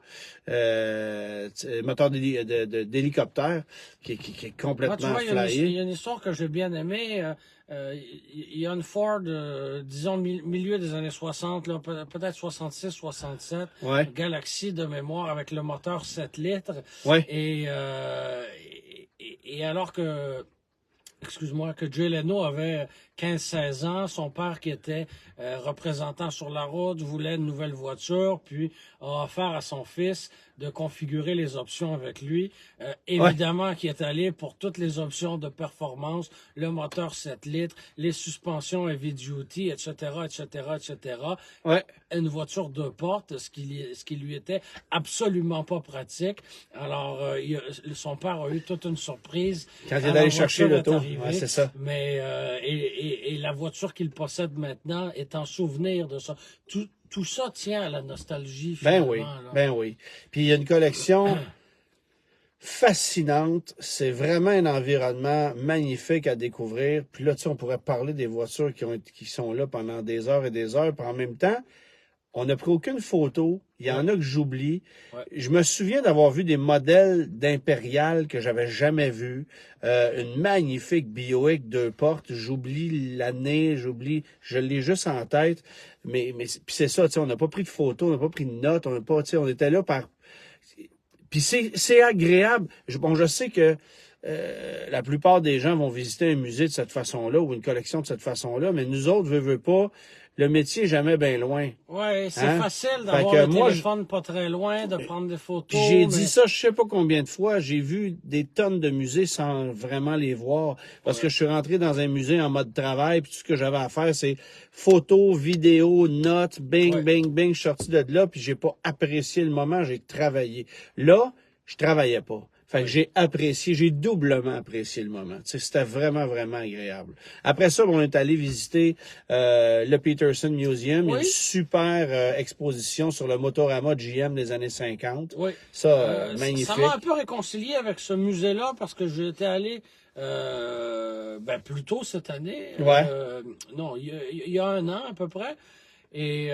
moteur d'hélicoptère, qui est complètement flyé. Il y a une histoire que j'ai bien aimée. Il y a une Ford, disons, milieu des années 60, là, peut-être 66, 67, Galaxy de mémoire avec le moteur 7 litres. Et alors que, que Jay Leno avait 15-16 ans, son père qui était représentant sur la route voulait une nouvelle voiture, puis a offert à son fils de configurer les options avec lui. Évidemment qui est allé pour toutes les options de performance, le moteur 7 litres, les suspensions heavy duty, etc., etc., etc. Une voiture 2 portes, ce qui lui était absolument pas pratique. Alors, son père a eu toute une surprise. Quand il est allé chercher l'auto, c'est ça. Mais, et la voiture qu'il possède maintenant est en souvenir de ça. Tout ça tient à la nostalgie, finalement. Ben oui. Puis il y a une collection fascinante. C'est vraiment un environnement magnifique à découvrir. Puis là, tu sais, on pourrait parler des voitures qui sont là pendant des heures et des heures. Puis en même temps, on n'a pris aucune photo. Il y en a que j'oublie. Je me souviens d'avoir vu des modèles d'Impérial que j'avais jamais vus. Une magnifique Buick 2 portes. J'oublie l'année, je l'ai juste en tête. Mais puis c'est ça, tu sais, on n'a pas pris de photos, on n'a pas pris de notes, on était là par... Puis c'est agréable. Je sais que la plupart des gens vont visiter un musée de cette façon-là ou une collection de cette façon-là, mais nous autres, veut pas, le métier est jamais bien loin. Ouais, c'est Hein? facile Fait d'avoir que le moi, téléphone pas très loin, de prendre des photos. J'ai mais- dit ça, je sais pas combien de fois. J'ai vu des tonnes de musées sans vraiment les voir. Parce que je suis rentré dans un musée en mode travail, puis tout ce que j'avais à faire, c'est photos, vidéos, notes, bing, Ouais. bing, bing. Je suis sorti de là, puis j'ai pas apprécié le moment, j'ai travaillé. Là, je travaillais pas. Fait que j'ai doublement apprécié le moment. Tu sais, c'était vraiment, vraiment agréable. Après ça, on est allé visiter le Peterson Museum. Il y a Oui. une super exposition sur le Motorama de GM des années 50. Oui. Ça, magnifique. Ça m'a un peu réconcilié avec ce musée-là parce que j'étais allé plus tôt cette année. Ouais. Non, il y a un an à peu près. Et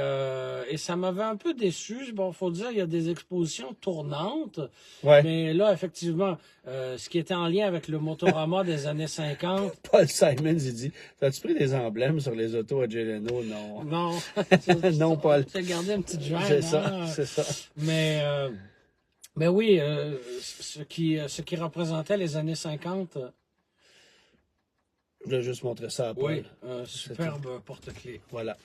ça m'avait un peu déçu. Bon, faut dire, il y a des expositions tournantes. Ouais. Mais là, effectivement, ce qui était en lien avec le Motorama des années 50. Paul Simons, il dit, t'as-tu pris des emblèmes sur les autos à Jay Leno? Non. Non. Non, Paul. J'ai gardé une petite gêne. C'est ça, hein. c'est ça. Mais oui, ce qui représentait les années 50. Je voulais juste montrer ça à Paul. Oui, un superbe porte-clés. Voilà.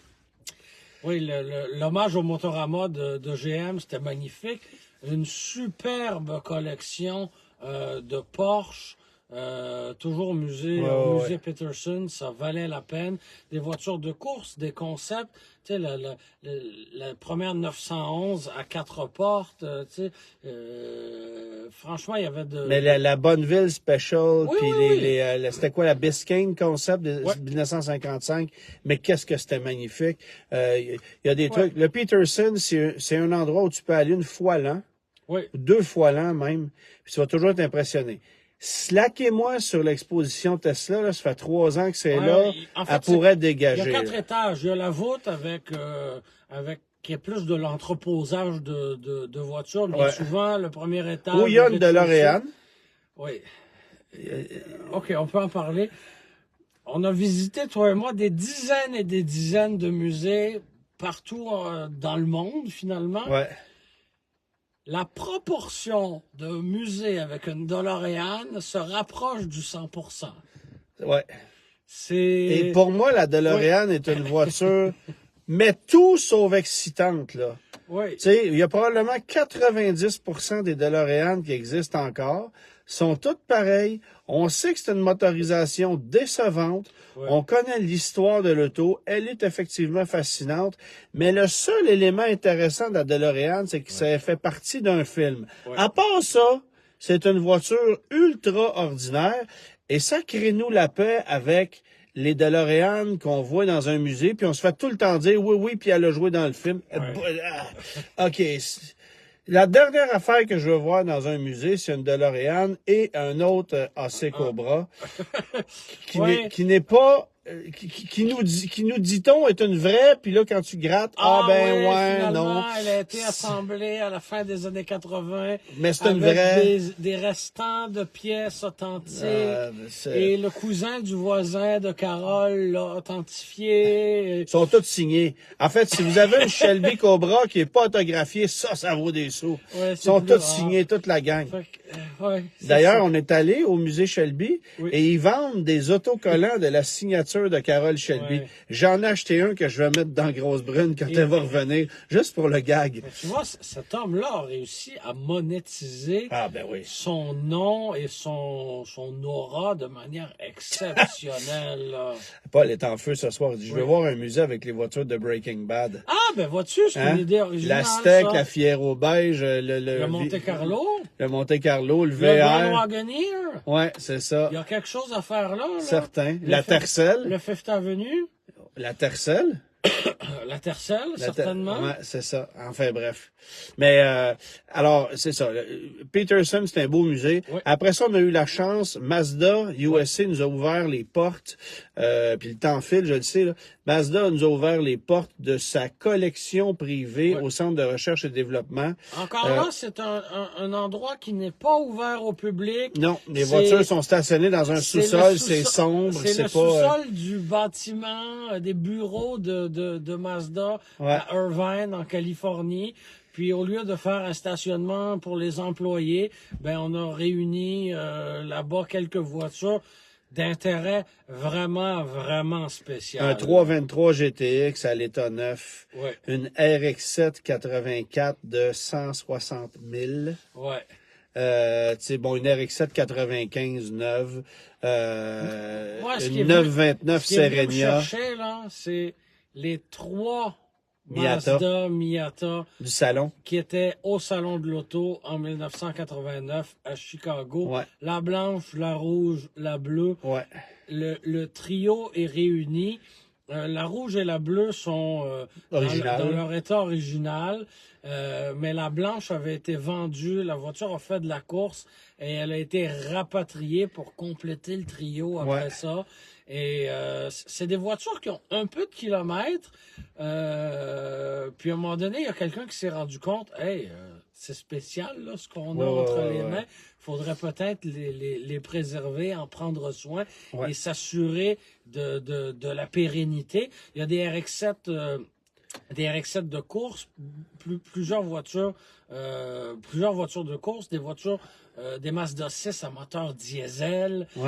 Oui, l'hommage au Motorama de GM, c'était magnifique. Une superbe collection de Porsche, toujours au musée, Ouais, musée Peterson, ça valait la peine. Des voitures de course, des concepts. Tu sais, la première 911 à 4 portes, tu sais, franchement, il y avait de... Mais la Bonneville Special, Oui, puis oui, oui. c'était quoi, la Biscayne concept de Ouais. 1955? Mais qu'est-ce que c'était magnifique. Il y a des trucs. Le Peterson, c'est un endroit où tu peux aller une fois l'an, Oui. 2 fois l'an même, puis tu vas toujours être impressionné. Slackez-moi sur l'exposition Tesla, là, ça fait 3 ans que c'est Ouais, là, en fait, elle pourrait il y dégager. a 4 là. étages. Il y a la voûte avec qui est plus de l'entreposage de voitures. Bien Ouais. souvent, le premier étage. Où il y a le une rez-de-chaussée. DeLorean. Oui. OK, on peut en parler. On a visité, toi et moi, des dizaines et des dizaines de musées partout dans le monde, finalement. Ouais. La proportion de musées avec une DeLorean se rapproche du 100%. Ouais. C'est... Et pour moi, la DeLorean est une voiture, mais tout sauf excitante, là. Oui. Tu sais, il y a probablement 90% des DeLorean qui existent encore, sont toutes pareilles. On sait que c'est une motorisation décevante. Ouais. On connaît l'histoire de l'auto. Elle est effectivement fascinante. Mais le seul élément intéressant de la DeLorean, c'est que ça fait partie d'un film. Ouais. À part ça, c'est une voiture ultra ordinaire. Et ça crée-nous la paix avec les DeLorean qu'on voit dans un musée, puis on se fait tout le temps dire oui, puis elle a joué dans le film. OK. La dernière affaire que je veux voir dans un musée, c'est une DeLorean et un autre AC Cobra Ouais. qui n'est pas qui nous dit-on est une vraie, puis là quand tu grattes, Finalement, non. elle a été assemblée à la fin des années 80. Mais c'est une avec vraie. des restants de pièces authentiques. C'est- Et le cousin du voisin de Carole l'a authentifié. Ils sont tous signés. En fait, si vous avez une Shelby Cobra qui est pas autographiée, ça vaut des sous. Ouais, Ils c'est sont plus tous rare. signés, toute la gang. Fait que, ouais, c'est D'ailleurs, ça. on est allé au musée Shelby Oui. et ils vendent des autocollants de la signature de Carole Shelby. Ouais. J'en ai acheté un que je vais mettre dans Grosse Brune quand elle va revenir, juste pour le gag. Mais tu vois, cet homme-là a réussi à monétiser Ah ben oui. son nom et son aura de manière exceptionnelle. là. Paul est en feu ce soir. Il dit, je veux Oui. voir un musée avec les voitures de Breaking Bad. Ah, ben vois-tu, c'est Hein? une idée originale. L'Aztec, ça. la Fiero Beige, Le Monte Carlo, le Monte Carlo, le le Grand VR. Wagoneer. Ouais, c'est ça. Il y a quelque chose à faire là. là. Certain. Le La Fifth- Tercelle. Le Fifth Avenue. La Tercelle. La Tercelle, La ter- certainement. Ouais, c'est ça. Enfin, bref. Mais, alors, c'est ça. Peterson, c'est un beau musée. Oui. Après ça, on a eu la chance. Mazda USA nous a ouvert les portes. Puis le temps file, je le sais. Là. Mazda nous a ouvert les portes de sa collection privée Oui. au Centre de recherche et développement. Encore là, c'est un endroit qui n'est pas ouvert au public. Non, les C'est- voitures sont stationnées dans un C'est le sous-sol, sous-sol- c'est sombre, C'est c'est le pas... sous-sol du bâtiment des bureaux de Mazda Ouais. à Irvine, en Californie. Puis au lieu de faire un stationnement pour les employés, ben on a réuni là-bas quelques voitures d'intérêt vraiment, vraiment spécial. Un 323 GTX à l'état neuf. Ouais. Une RX-7 84 de 160 000. Ouais. Bon, une RX-7 95 neuve. Moi, Une 929 ce qui est venu me Serenia. chercher, là, c'est les 3 Miata. Mazda Miata Du salon. qui étaient au Salon de l'Auto en 1989 à Chicago. Ouais. La blanche, la rouge, la bleue. Ouais. Le trio est réuni. La rouge et la bleue sont Original. dans leur état original, mais la blanche avait été vendue. La voiture a fait de la course et elle a été rapatriée pour compléter le trio après Ouais. ça. Et c'est des voitures qui ont un peu de kilomètres. Puis à un moment donné, il y a quelqu'un qui s'est rendu compte, hey, c'est spécial là, ce qu'on a entre les mains. Faudrait peut-être les préserver, en prendre soin et s'assurer de la pérennité. Il y a des RX-7 de course, plusieurs voitures de course, des voitures, des Mazda 6 à moteur diesel, tu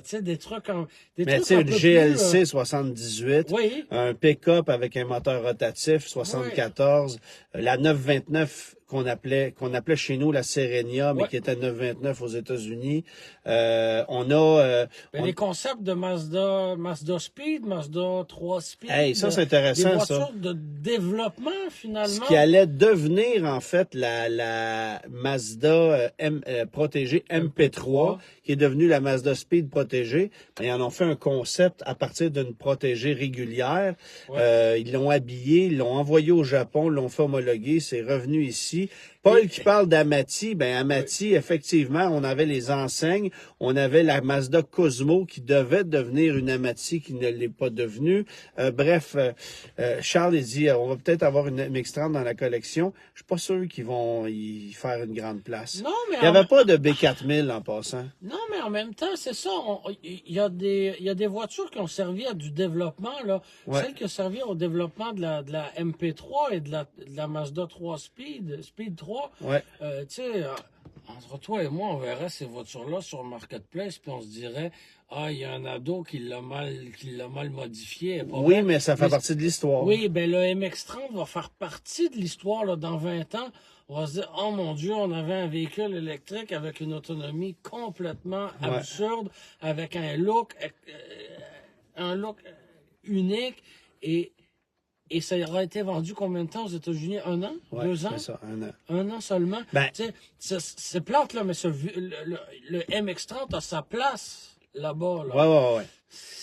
sais, des trucs comme... Mais tu sais, une GLC 78, oui. un pick-up avec un moteur rotatif 74, la 929 qu'on appelait chez nous la Serenia, mais qui était 929 aux États-Unis. On a... les concepts de Mazda Speed, Mazda 3 Speed. Hey, ça, c'est intéressant, des voitures ça. de développement, finalement. Ce qui allait devenir, en fait, la Mazda protégée MP3, qui est devenue la Mazda Speed protégée. Ils en ont fait un concept à partir d'une protégée régulière. Ils l'ont habillé, ils l'ont envoyé au Japon, l'ont fait homologuer, c'est revenu ici. Paul qui parle d'Amati, Amati, effectivement, on avait les enseignes, on avait la Mazda Cosmo qui devait devenir une Amati qui ne l'est pas devenue. Charles il dit, on va peut-être avoir une MX-30 dans la collection. Je suis pas sûr qu'ils vont y faire une grande place. Non, mais il n'y avait pas de B4000 en passant. Non, mais en même temps, c'est ça. Il y a des voitures qui ont servi à du développement, là. Celle qui a servi au développement de la MP3 et de la Mazda 3 Speed 3. Tu sais, entre toi et moi, on verrait ces voitures-là sur Marketplace, puis on se dirait, il y a un ado qui l'a mal modifié. Oui, mais ça fait partie de l'histoire. Oui, ben le MX-30 va faire partie de l'histoire, là, dans 20 ans. On va se dire, oh mon Dieu, on avait un véhicule électrique avec une autonomie complètement absurde, avec un look unique, et ça aura été vendu combien de temps aux États-Unis? 1 an? 2 ans? C'est ça, 1 an. 1 an seulement. Tu sais, c'est plate, là, mais le MX-30 a sa place là-bas. Là. Ouais.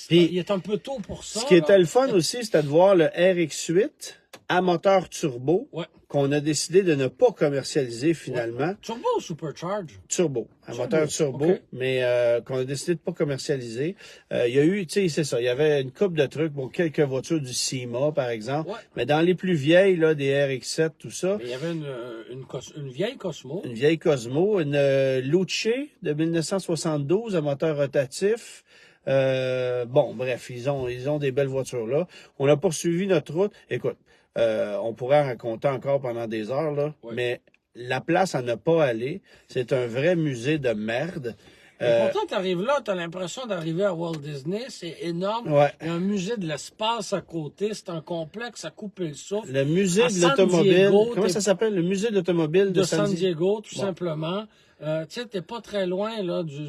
Puis, il est un peu tôt pour ça. Ce qui était le fun aussi, c'était de voir le RX-8 à moteur turbo, qu'on a décidé de ne pas commercialiser finalement. Turbo ou supercharge? Turbo, un moteur turbo, mais qu'on a décidé de pas commercialiser. Il y a eu, tu sais, c'est ça, il y avait une couple de trucs, quelques voitures du SEMA, par exemple, mais dans les plus vieilles, là, des RX-7, tout ça. Mais il y avait une vieille Cosmo. Une vieille Cosmo, une Luce de 1972 à moteur rotatif. Bref, ils ont des belles voitures là. On a poursuivi notre route. Écoute, on pourrait en raconter encore pendant des heures là, mais la place à ne pas aller, c'est un vrai musée de merde. Et pourtant, t'arrives là, t'as l'impression d'arriver à Walt Disney, c'est énorme. Il y a un musée de l'espace à côté, c'est un complexe à couper le souffle. Le musée de l'automobile. Comment ça s'appelle? Le musée de l'automobile de San Diego, tout simplement. Tu sais, t'es pas très loin là du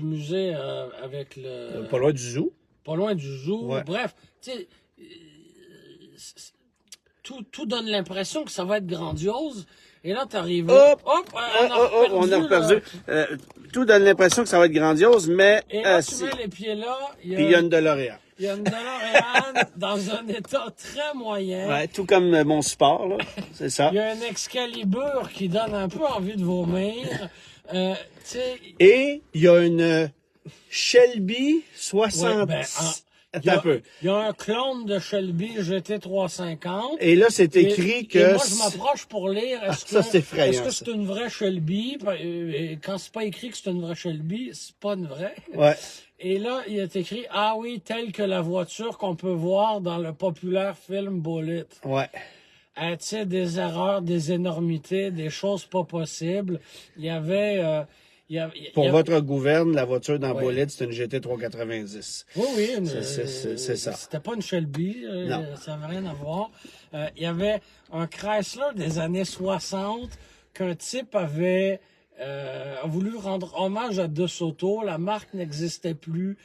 musée avec le... Pas loin du zoo. Pas loin du zoo. Bref, tu sais, tout donne l'impression que ça va être grandiose. Et là, t'arrives là. On a perdu. Tout donne l'impression que ça va être grandiose, mais... Et là, tu mets les pieds là. Puis il y a une DeLorean. Il y a une DeLorean dans un état très moyen. Ouais, tout comme mon sport, là. C'est ça. Il y a un Excalibur qui donne un peu envie de vomir. Et il y a une Shelby 60... Attends un peu. Il y a un clone de Shelby GT350. Et là, c'est écrit que... Et moi, je m'approche pour lire. ça, c'est effrayant, est-ce que ça. c'est une vraie Shelby? Et quand c'est pas écrit que c'est une vraie Shelby, c'est pas une vraie. Ouais. Et là, il est écrit, ah oui, telle que la voiture qu'on peut voir dans le populaire film Bullitt. Ouais. Tu sais, des erreurs, des énormités, des choses pas possibles. Il y avait... Pour votre gouverne, la voiture dans Ouais. Bullitt, c'est une GT390. Oui, C'est ça. C'était pas une Shelby, Non. ça n'avait rien à voir. Il y avait un Chrysler des années 60 qu'un type avait voulu rendre hommage à De Soto. La marque n'existait plus.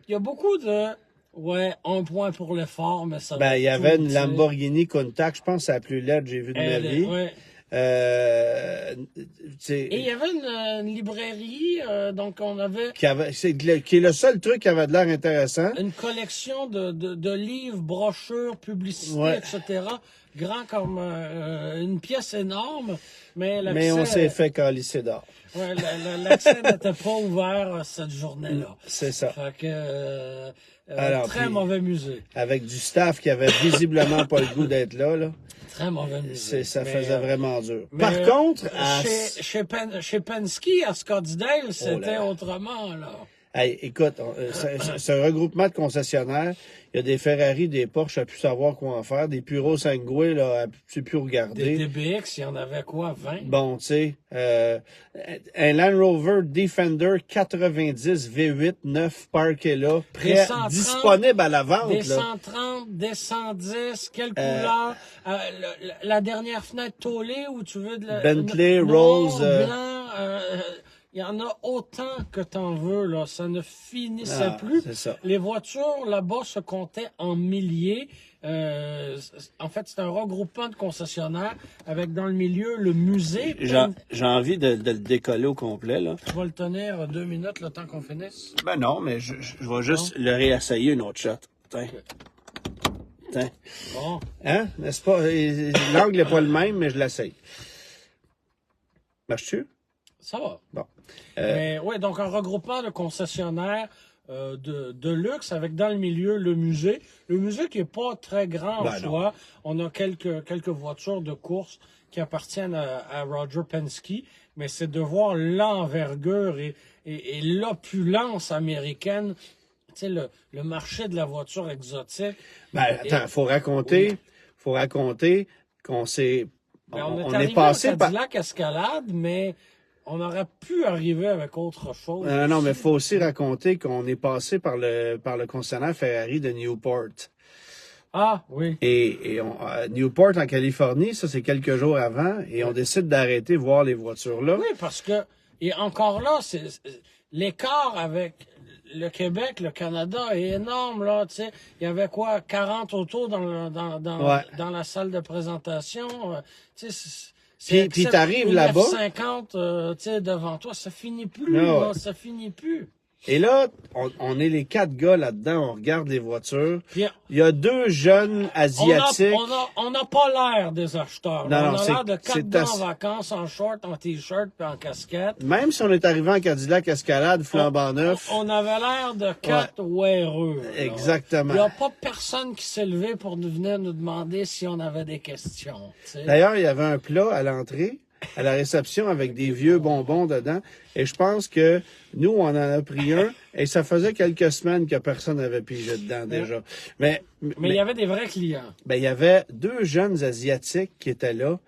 Il y a beaucoup de... Ouais, un point pour l'effort, mais ça... Ben, il y avait une tu sais. Lamborghini Countach, je pense que c'est la plus laide que j'ai vue de ma vie. Ouais. Tu sais, Et il y avait une librairie, donc on avait qui est le seul truc qui avait de l'air intéressant. une collection de livres, brochures, publicités, Ouais. etc. Grand comme une pièce énorme, mais l'accès, Mais on s'est fait calisser d'or. ouais, l'accès n'était pas ouvert cette journée-là. C'est ça. Fait que Alors, très puis- mauvais musée. Avec du staff qui avait visiblement pas le goût d'être là. Très mauvais musée. Ça Mais, faisait vraiment dur. mais, Par contre, chez Penske, à Scottsdale, c'était là. autrement, là. hey, écoute, c'est un regroupement de concessionnaires. Il y a des Ferrari, des Porsche à plus savoir quoi en faire, des Puro Sangue, là, à plus Des regarder. DBX, il y en avait quoi, 20? Bon, tu sais, un Land Rover Defender 90 V8 9 parké là, Des prêt, 130, disponible à la vente. Des Là. 130, des 110, quelle couleur? La dernière fenêtre tôlée où tu veux de la... Bentley, noir, Rolls, blanc, il y en a autant que t'en veux, là. Ça ne finissait Ah, plus. c'est ça. Les voitures, là-bas, se comptaient en milliers. En fait, c'est un regroupement de concessionnaires avec, dans le milieu, le musée. J'ai envie de le décoller au complet, là. Tu vas le tenir 2 minutes, le temps qu'on finisse. Ben non, mais je vais juste le réessayer une autre shot. Tiens. Tiens. Bon. Hein? N'est-ce pas? L'angle n'est pas le même, mais je l'essaye. Marche-tu? Ça va. Bon. Mais ouais, donc un regroupement de concessionnaires de luxe avec dans le milieu le musée. Le musée qui est pas très grand en Ben soi. On a quelques voitures de course qui appartiennent à Roger Penske, mais c'est de voir l'envergure et l'opulence américaine. Tu sais, le marché de la voiture exotique. Ben, attends, faut raconter qu'on s'est... Ben, on est est passé au par... Cadillac Escalade, mais on aurait pu arriver avec autre chose. non, mais faut aussi raconter qu'on est passé par le concessionnaire Ferrari de Newport. Ah, oui. Et Newport, en Californie, ça, c'est quelques jours avant, et on décide d'arrêter voir les voitures là. Oui, parce que, et encore là, l'écart avec le Québec, le Canada est énorme, là, tu sais. Il y avait quoi, 40 autos dans la salle de présentation, tu sais. Puis t'arrives là-bas. 50, tu sais, devant toi, ça finit plus, Non. là, ça finit plus. Et là, on est les 4 gars là-dedans, on regarde les voitures. Puis, Il y a 2 jeunes asiatiques. on n'a pas l'air des acheteurs. Non, on non, a l'air de 4 c'est gars assez- en vacances, en short, en t-shirt, puis en casquette. Même si on est arrivé en Cadillac Escalade, flambant neuf. On avait l'air de 4 weareux. là. Exactement. Il n'y a pas personne qui s'est levé pour venir nous demander si on avait des questions. tu sais. D'ailleurs, il y avait un plat à l'entrée, à la réception, avec des vieux bonbons dedans. Et je pense que nous, on en a pris un, et ça faisait quelques semaines que personne n'avait pigé dedans déjà. Mais Mais il y avait des vrais clients. ben, il y avait 2 jeunes Asiatiques qui étaient là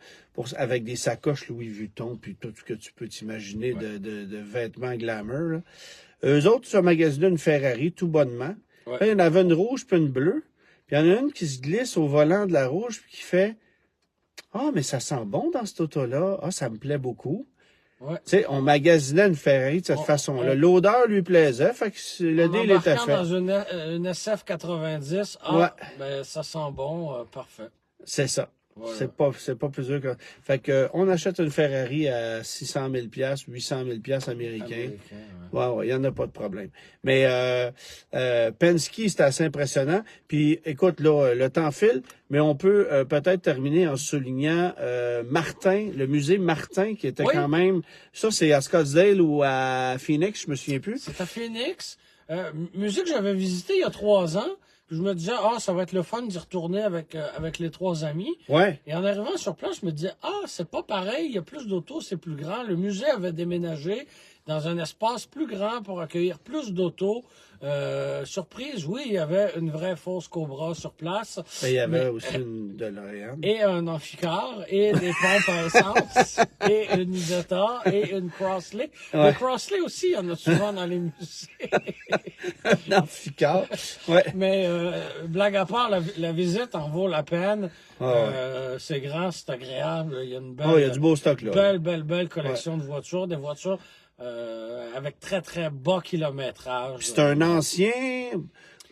avec des sacoches Louis Vuitton, puis tout ce que tu peux t'imaginer de vêtements glamour. Là. Eux autres, se magasinaient une Ferrari tout bonnement. Ouais. Là, il y en avait une rouge puis une bleue. Puis il y en a une qui se glisse au volant de la rouge puis qui fait « Ah, mais ça sent bon dans cette auto-là. Ah, ça me plaît beaucoup. » Ouais. Tu sais, on magasinait une Ferrari de cette façon-là. ouais. L'odeur lui plaisait, fait que le deal était Embarquant fait. dans une SF 90, Ouais. ben, ça sent bon, parfait. C'est ça. Voilà. C'est pas plus dur que... Fait que, on achète une Ferrari à 600 000 800 000 américains. Ouais, il y en a pas de problème. Mais Penske, c'est assez impressionnant. Puis, écoute, là, le temps file, mais on peut peut-être terminer en soulignant Martin, le musée Martin, qui était Oui. quand même... Ça, c'est à Scottsdale ou à Phoenix, je me souviens plus. C'est à Phoenix. Musée que j'avais visité il y a 3 ans. Puis je me disais, ça va être le fun d'y retourner avec les 3 amis. Ouais. Et en arrivant sur place, je me disais, c'est pas pareil, il y a plus d'autos, c'est plus grand. Le musée avait déménagé dans un espace plus grand pour accueillir plus d'autos. Surprise, oui, il y avait une vraie fausse Cobra sur place. Et il y avait aussi une DeLorean. Et un amphicard, et des pompes à essence, et une Isetta, et une Crossley. Ouais. Le Crossley aussi, il y en a souvent dans les musées. Un amphicard. Ouais. Mais blague à part, la visite en vaut la peine. C'est grand, c'est agréable. Il y a une belle, il y a du beau stock, là. Belle collection de voitures. Des voitures avec très, très bas kilométrage. C'est un ancien...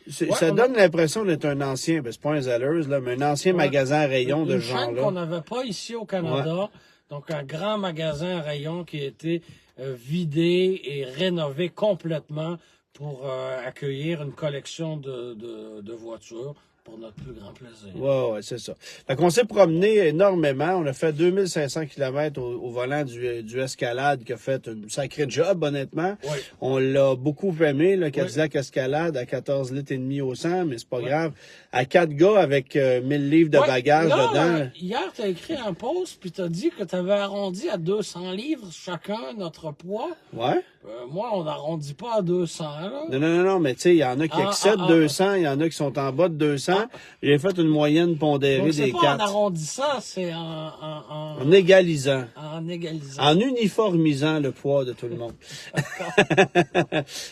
ça donne l'impression d'être un ancien, c'est pas un Zellers, là, mais un ancien magasin à rayon de ce genre-là. Une chaîne qu'on n'avait pas ici au Canada. Donc, un grand magasin à rayon qui a été vidé et rénové complètement pour accueillir une collection de voitures pour notre plus grand plaisir. Ouais, c'est ça. Fait qu'on s'est promené énormément. On a fait 2500 km au volant du Escalade qui a fait un sacré job, honnêtement. Oui. On l'a beaucoup aimé, le Cadillac Escalade à 14 litres et demi au 100, mais c'est pas grave. À 4 gars avec 1000 livres de bagages dedans. Hier, t'as écrit un post puis t'as dit que t'avais arrondi à 200 livres chacun notre poids. Ouais. Moi, on n'arrondit pas à 200, là. Non, mais tu sais, il y en a qui excèdent 200, il y en a qui sont en bas de 200. J'ai fait une moyenne pondérée donc, des c'est pas 4. en arrondissant, c'est en égalisant. En égalisant. En uniformisant le poids de tout le monde.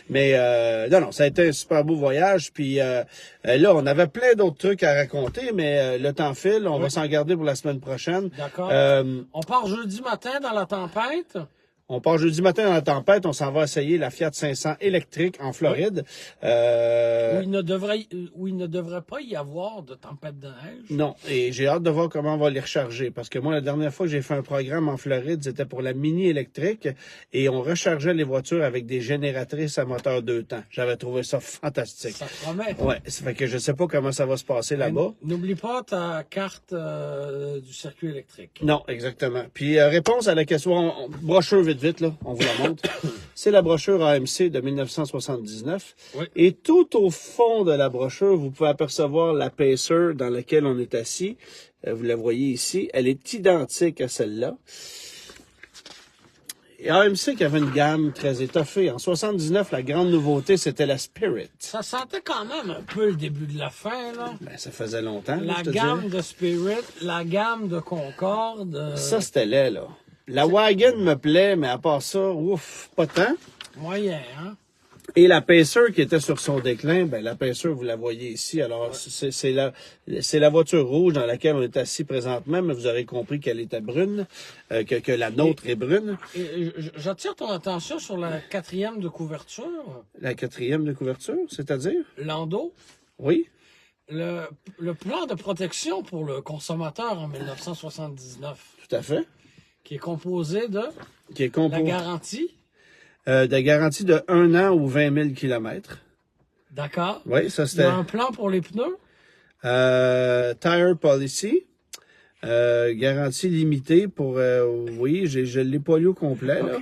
Mais non, ça a été un super beau voyage. Puis là, on avait plein d'autres trucs à raconter, mais le temps file. On va s'en garder pour la semaine prochaine. D'accord. On part jeudi matin dans la tempête. On part jeudi matin dans la tempête, on s'en va essayer la Fiat 500 électrique en Floride. Où il ne devrait pas y avoir de tempête de neige. Non, et j'ai hâte de voir comment on va les recharger. Parce que moi, la dernière fois que j'ai fait un programme en Floride, c'était pour la mini électrique et on rechargeait les voitures avec des génératrices à moteur 2 temps. J'avais trouvé ça fantastique. Ça promet. Ouais, ça fait que je sais pas comment ça va se passer là-bas. N'oublie pas ta carte du circuit électrique. Non, exactement. Puis réponse à la question, brochure vite, là, on vous la montre. C'est la brochure AMC de 1979. Oui. Et tout au fond de la brochure, vous pouvez apercevoir la Pacer dans laquelle on est assis. Vous la voyez ici. Elle est identique à celle-là. Et AMC qui avait une gamme très étoffée. En 79, la grande nouveauté, c'était la Spirit. Ça sentait quand même un peu le début de la fin, là. Ben, ça faisait longtemps. La gamme de Spirit, la gamme de Concorde. Ça, c'était laid, là. La Wagon me plaît, mais à part ça, ouf, pas tant. Moyen, hein? Et la Pacer qui était sur son déclin, ben la Pacer, vous la voyez ici. Alors, c'est la voiture rouge dans laquelle on est assis présentement, mais vous aurez compris qu'elle était brune, que la nôtre est brune. Et j'attire ton attention sur la 4e de couverture. La 4e de couverture, c'est-à-dire? Landau. Oui. Le plan de protection pour le consommateur en 1979. Tout à fait. Qui est composé de la garantie. De garantie de 1 an ou 20 000 kilomètres. D'accord. Oui, ça c'était. Il y a un plan pour les pneus. Tire policy. Garantie limitée pour... oui, je l'ai pas lu au complet, là.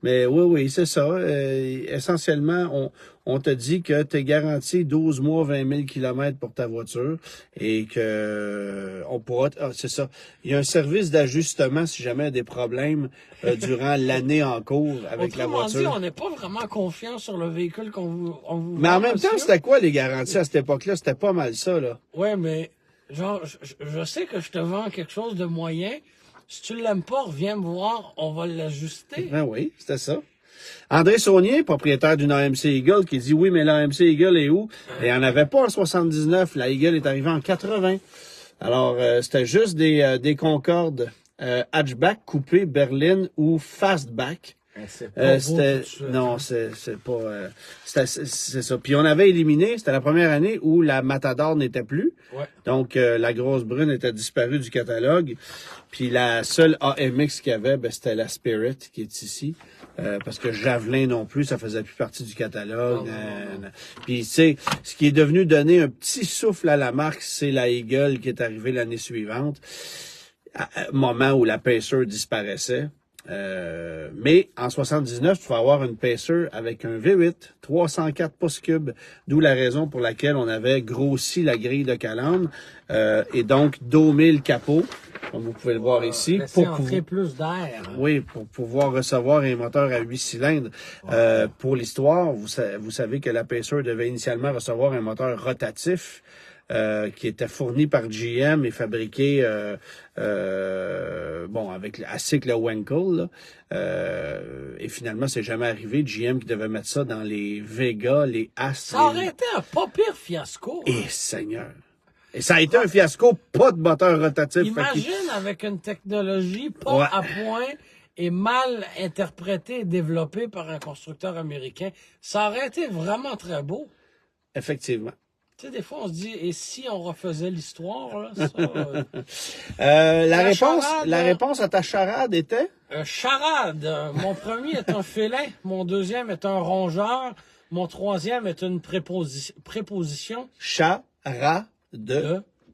Mais oui, c'est ça. Essentiellement, on te dit que tu es garanti 12 mois, 20 000 kilomètres pour ta voiture et que on pourra... c'est ça. Il y a un service d'ajustement si jamais il y a des problèmes durant l'année en cours avec la voiture. Autrement dit, on n'est pas vraiment confiant sur le véhicule qu'on vous Mais en vend, même temps, monsieur. c'était quoi les garanties à cette époque-là? C'était pas mal ça, là. Ouais, mais... Genre, je sais que je te vends quelque chose de moyen. Si tu l'aimes pas, reviens me voir, on va l'ajuster. Ben oui, c'était ça. André Saunier, propriétaire d'une AMC Eagle, qui dit oui, mais l'AMC Eagle est où? Et il n'y en avait pas en 79. La Eagle est arrivée en 80. Alors, c'était juste des Concorde hatchback, coupé, berline ou fastback. Non, c'est pas c'est ça. Puis on avait éliminé, c'était la première année où la Matador n'était plus. Ouais. Donc la grosse brune était disparue du catalogue. Puis la seule AMX qu'il y avait, ben, c'était la Spirit qui est ici. Parce que Javelin non plus, ça faisait plus partie du catalogue. Puis tu sais, ce qui est devenu donner un petit souffle à la marque, c'est la Eagle qui est arrivée l'année suivante. À un moment où la Pacer disparaissait. Mais en 79, tu vas avoir une Pacer avec un V8, 304 pouces cubes, d'où la raison pour laquelle on avait grossi la grille de calandre et donc domé le capot, comme vous pouvez le voir ici, Laisser entrer plus d'air. oui, pour pouvoir recevoir un moteur à 8 cylindres. Pour l'histoire, vous savez que la Pacer devait initialement recevoir un moteur rotatif qui était fourni par GM et fabriqué à cycle Wankel. Et finalement, c'est jamais arrivé. GM qui devait mettre ça dans les Vega, les Astres. Ça aurait été un pas pire fiasco. Et Seigneur! Et ça a été un fiasco, pas de moteur rotatif. Imagine avec une technologie pas à point et mal interprétée et développée par un constructeur américain. Ça aurait été vraiment très beau. Effectivement. Tu sais, des fois, on se dit, et si on refaisait l'histoire, là, la réponse à ta charade était? Charade. Mon premier est un filet. Mon deuxième est un rongeur. Mon troisième est une préposition. Charade.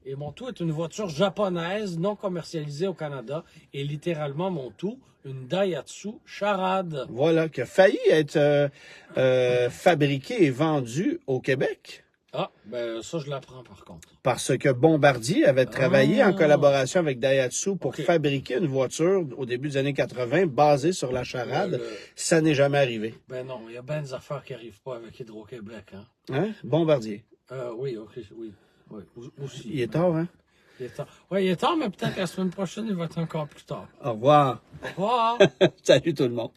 Et mon tout est une voiture japonaise non commercialisée au Canada. Et littéralement, mon tout, une Daihatsu Charade. Voilà, qui a failli être fabriqué et vendu au Québec. Ah, ben ça, je l'apprends par contre. Parce que Bombardier avait travaillé en collaboration avec Daihatsu pour fabriquer une voiture au début des années 80 basée sur la Charade. Ça n'est jamais arrivé. Ben non, il y a bien des affaires qui n'arrivent pas avec Hydro-Québec. Hein? Bombardier. Oui, ok, oui. Aussi. Il est tard, hein? Il est tard. Oui, il est tard, mais peut-être que la semaine prochaine, il va être encore plus tard. Au revoir. Au revoir. Salut tout le monde.